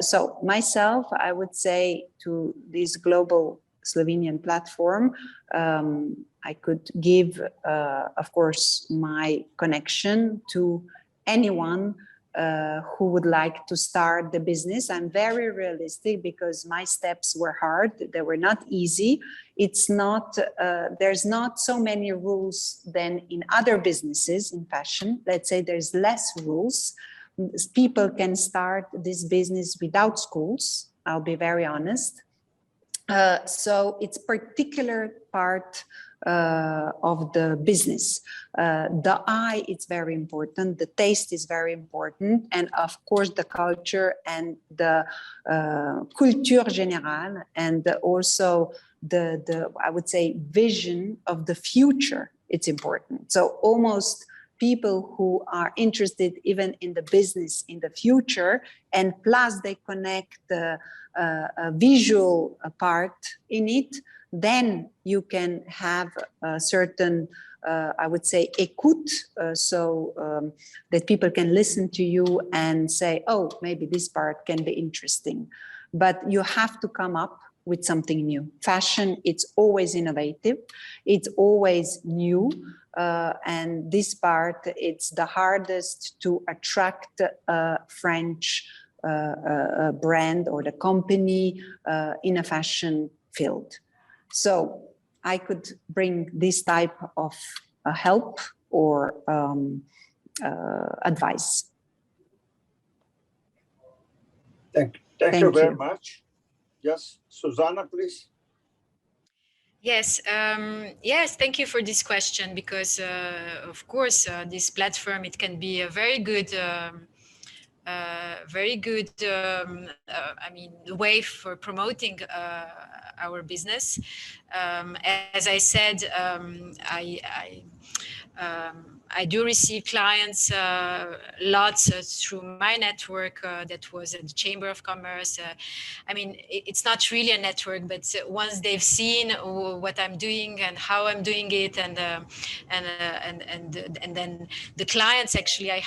Speaker 4: So myself, I would say to this global Slovenian platform, I could give, of course, my connection to anyone who would like to start the business. I'm very realistic because my steps were hard. They were not easy. It's not, there's not so many rules than in other businesses in fashion. Let's say there's less rules. People can start this business without schools, I'll be very honest. So it's particular part of the business. The eye is very important, the taste is very important, and of course the culture and the culture générale, and also the I would say vision of the future, it's important. So almost people who are interested even in the business in the future, and plus they connect the visual part in it, then you can have a certain, I would say, écoute, that people can listen to you and say, oh, maybe this part can be interesting. But you have to come up with something new. Fashion, it's always innovative, it's always new, and this part, it's the hardest to attract a French brand or the company in a fashion field. So I could bring this type of help or advice.
Speaker 1: Thank you very much. Yes, Susanna, please.
Speaker 5: Yes, yes, thank you for this question, because of course this platform, it can be a very good I mean, way for promoting our business. As I said, I do receive clients lots through my network that was at the Chamber of Commerce. I mean, it's not really a network, but once they've seen what I'm doing and how I'm doing it, and then the clients, actually, I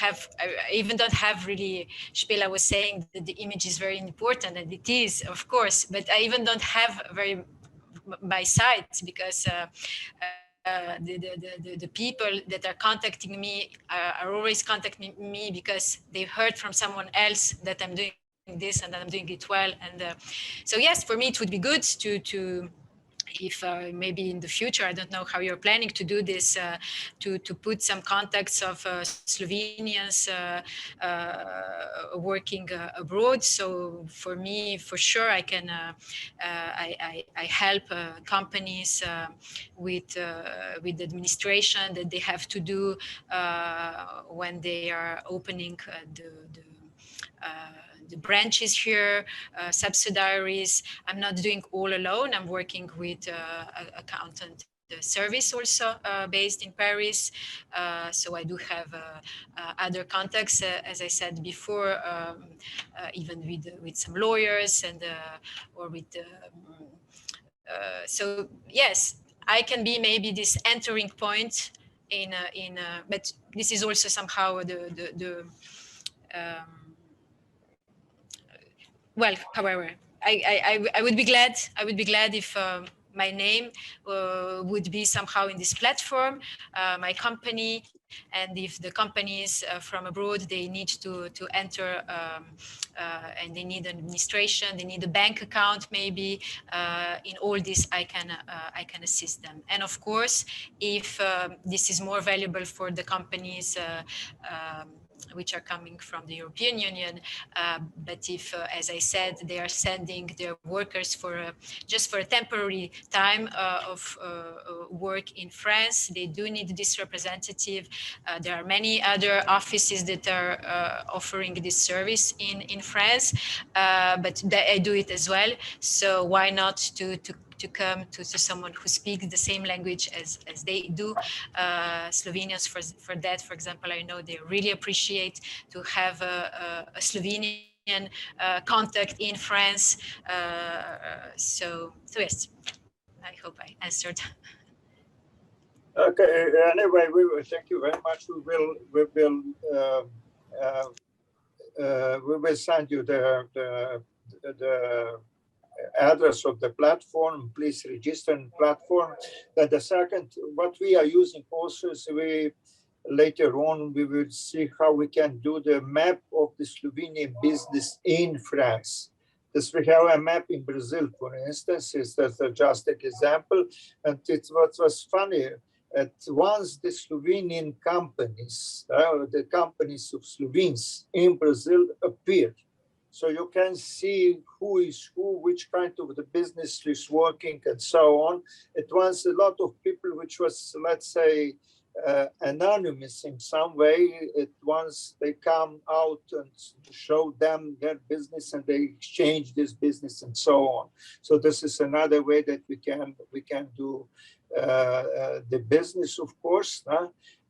Speaker 5: even don't have really, Špela was saying that the image is very important, and it is, of course, but I even don't have my sites, because the people that are contacting me are always contacting me because they've heard from someone else that I'm doing this and that I'm doing it well. And so yes, for me it would be good to if maybe in the future, I don't know how you're planning to do this, to put some contacts of Slovenians working abroad. So for me, for sure, I can I help companies with administration that they have to do when they are opening the branches here, subsidiaries. I'm not doing all alone. I'm working with accountant service also based in Paris. So I do have other contacts, as I said before, even with some lawyers and or with. So yes, I can be maybe this entering point but this is also somehow well, however, I would be glad. I would be glad if my name would be somehow in this platform, my company, and if the companies from abroad, they need to enter and they need an administration, they need a bank account, maybe in all this, I can assist them. And of course, if this is more valuable for the companies which are coming from the European Union. But if, as I said, they are sending their workers just for a temporary time of work in France, they do need this representative. There are many other offices that are offering this service in France, but I do it as well. So why not to come to someone who speaks the same language as they do. Slovenians, for that, for example, I know they really appreciate to have a Slovenian contact in France. So yes, I hope I answered.
Speaker 1: Okay. Anyway, we will thank you very much. We will send you the address of the platform. Please register in the platform. That the second, what we are using also is later on we will see how we can do the map of the Slovenian business in France. Because we have a map in Brazil, for instance, is just an example. And it's what was funny. At once the Slovenian companies, the companies of Slovenes in Brazil appeared. So you can see who is who, which kind of the business is working and so on. It was a lot of people which was, let's say, anonymous in some way. At once they come out and show them their business and they exchange this business and so on. So this is another way that we can do the business, of course.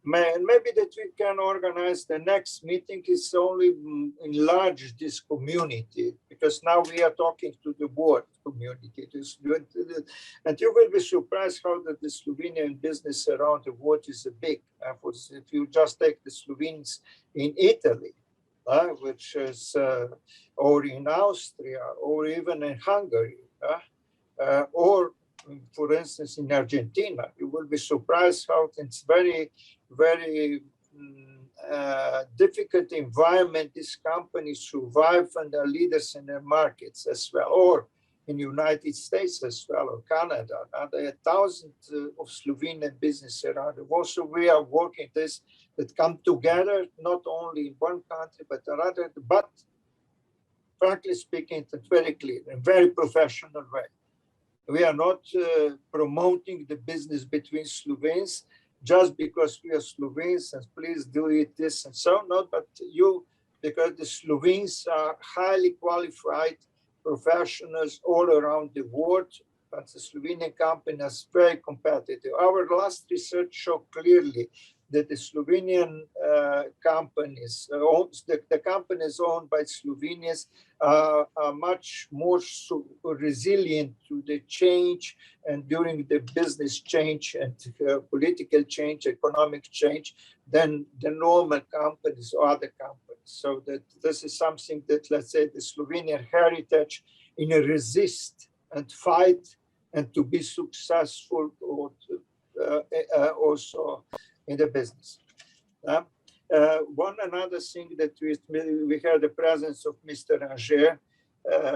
Speaker 1: maybe that we can organize the next meeting is only enlarge this community, because now we are talking to the board community. And you will be surprised how that the Slovenian business around the world is big. If you just take the Slovenes in Italy, which is, or in Austria, or even in Hungary, or for instance, in Argentina, you will be surprised how it's very, very difficult environment these companies survive and are leaders in their markets as well, or in the United States as well, or Canada. There are thousands of Slovenian business around the world. So we are working this that come together, not only in one country, but another, but frankly speaking, it's very clear and very professional way. We are not promoting the business between Slovenes just because we are Slovenes and please do it this and so, no, but because the Slovenes are highly qualified professionals all around the world, but the Slovenian company is very competitive. Our last research showed clearly that the Slovenian companies, the companies owned by Slovenians are much more resilient to the change and during the business change and political change, economic change than the normal companies or other companies. So that this is something that, let's say, the Slovenian heritage in a resist and fight and to be successful or also in the business. One another thing that we had the presence of Mr. Anger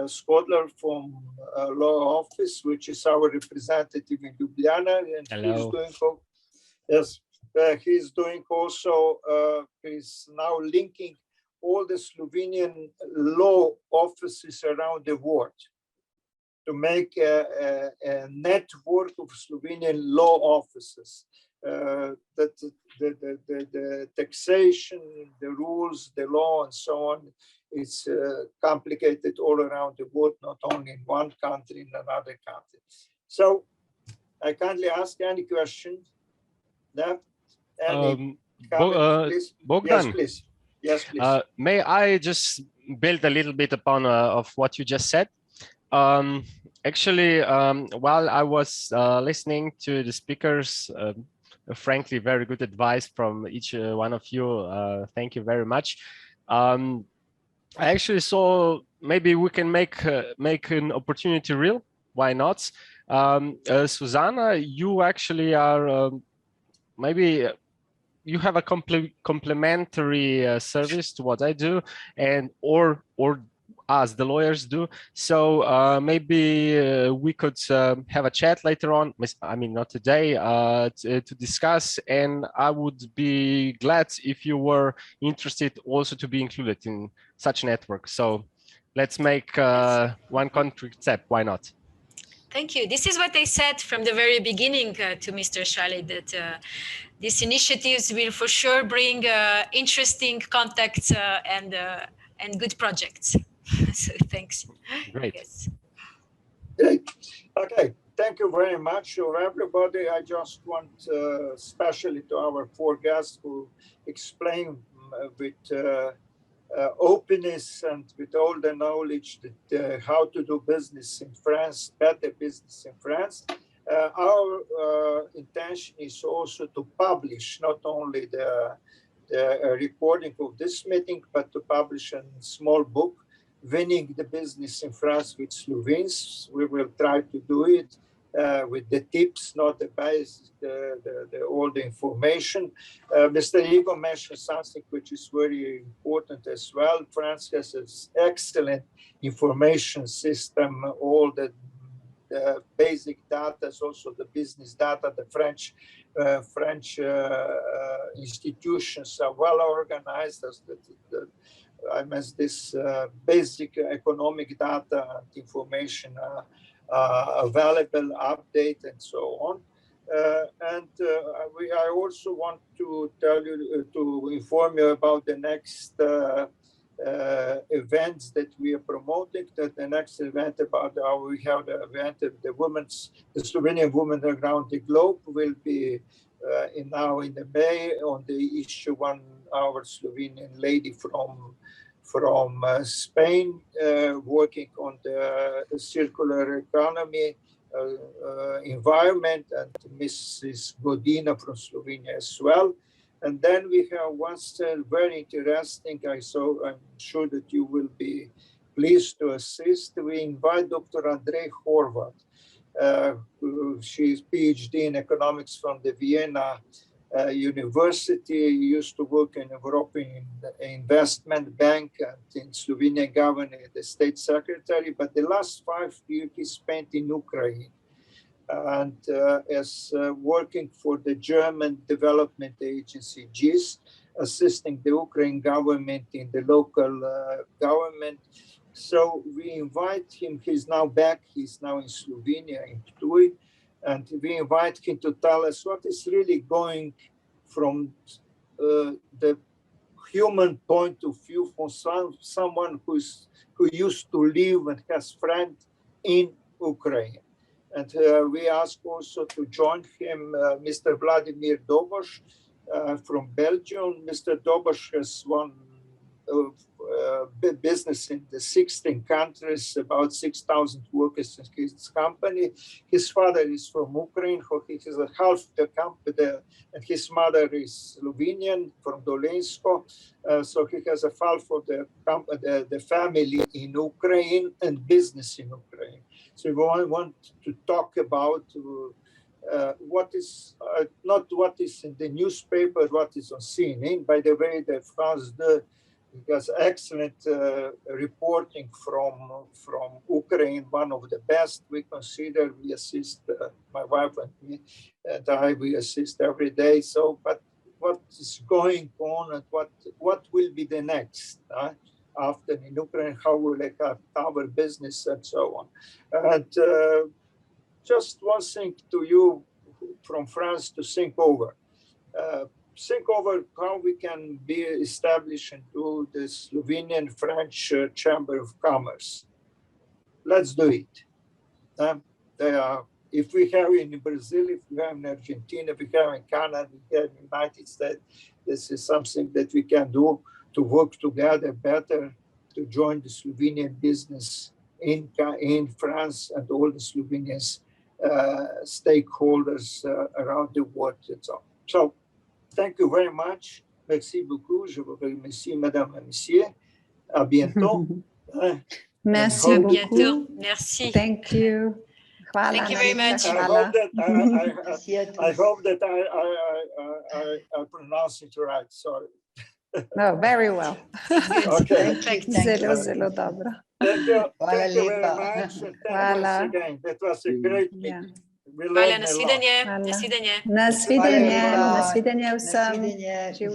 Speaker 1: Skodler from law office, which is our representative in Ljubljana, and
Speaker 8: hello.
Speaker 1: He's doing also, he's now linking all the Slovenian law offices around the world to make a network of Slovenian law offices. That the taxation, the rules, the law, and so on, it's complicated all around the world, not only in one country, in another country. So I kindly ask any question. Any comment, please?
Speaker 8: Bogdan,
Speaker 1: yes, please. Yes, please.
Speaker 8: May I just build a little bit upon of what you just said? Actually, while I was listening to the speakers, frankly, very good advice from each one of you. Thank you very much. I actually saw maybe we can make an opportunity real. Why not? Susanna, you actually are maybe you have a complementary service to what I do, and or as the lawyers do. So maybe we could have a chat later on. I mean, not today, to discuss. And I would be glad if you were interested also to be included in such a network. So let's make one concrete step. Why not?
Speaker 5: Thank you. This is what I said from the very beginning to Mr. Šale, that these initiatives will for sure bring interesting contacts and good projects. So thanks.
Speaker 8: Great.
Speaker 5: Yes.
Speaker 1: Great. Okay. Thank you very much to everybody. I just want, especially to our four guests, who explain with openness and with all the knowledge that how to do business in France, better business in France. Our intention is also to publish not only the recording of this meeting, but to publish a small book, Winning the Business in France with Slovenes. We will try to do it with the tips, not the base, all the information. Mr. Igor mentioned something which is very important as well. France has an excellent information system, all the basic data, also the business data. The French institutions are well organized. I mean, this basic economic data and information available, update, and so on. I also want to tell you, to inform you about the next events that we are promoting. That the next event we have the event of the Slovenian women around the globe will be now in the May on the issue, our Slovenian lady from Spain, working on the circular economy environment, and Mrs. Godina from Slovenia as well. And then we have one still very interesting, I'm sure that you will be pleased to assist. We invite Dr. Andrej Horvat. She's PhD in economics from the Vienna University, used to work in European Investment Bank and in Slovenian government, the state secretary, but the last 5 years he spent in Ukraine and as working for the German development agency GIS, assisting the Ukraine government in the local government. So we invite him, he's now back, he's now in Slovenia, in Ptuj, and we invite him to tell us what is really going from the human point of view from someone who used to live and has friends in Ukraine. And we ask also to join him Mr. Vladimir Doboš from Belgium. Mr. Doboš has one business in the 16 countries, about 6,000 workers in his company. His father is from Ukraine, he is a half the company, and his mother is Slovenian from Dolensko. So he has a half of the family in Ukraine and business in Ukraine. So we want to talk about what is not what is in the newspaper, what is on CNN. By the way, the France 2 has excellent reporting from Ukraine, one of the best. We consider, we assist, my wife and me, and I, we assist every day. So, but what is going on and what will be the next after in Ukraine, how will they have our business and so on. And just one thing to you from France to think over. Think over how we can be established into the Slovenian French Chamber of Commerce. Let's do it. If we have in Brazil, if we have in Argentina, if we have in Canada, if we have in the United States, this is something that we can do to work together better, to join the Slovenian business in France and all the Slovenian stakeholders around the world. So thank you very much. Merci beaucoup. Je vous remercie, Madame et Messieurs. À bientôt.
Speaker 4: Merci
Speaker 5: beaucoup. Merci.
Speaker 4: Thank you. Hvala.
Speaker 5: Thank you very much.
Speaker 1: I hope that I pronounce it right. Sorry.
Speaker 4: No, very well.
Speaker 1: Okay.
Speaker 4: Zelo, zelo dobro.
Speaker 1: Thank you very much.
Speaker 4: Hvala.
Speaker 1: Again. That was a great meeting.
Speaker 5: Hvala, nasvidenje. Nasvidenje.
Speaker 4: Nasvidenje. Nasvidenje vsem.
Speaker 3: Nasvidenje.
Speaker 4: Živjo.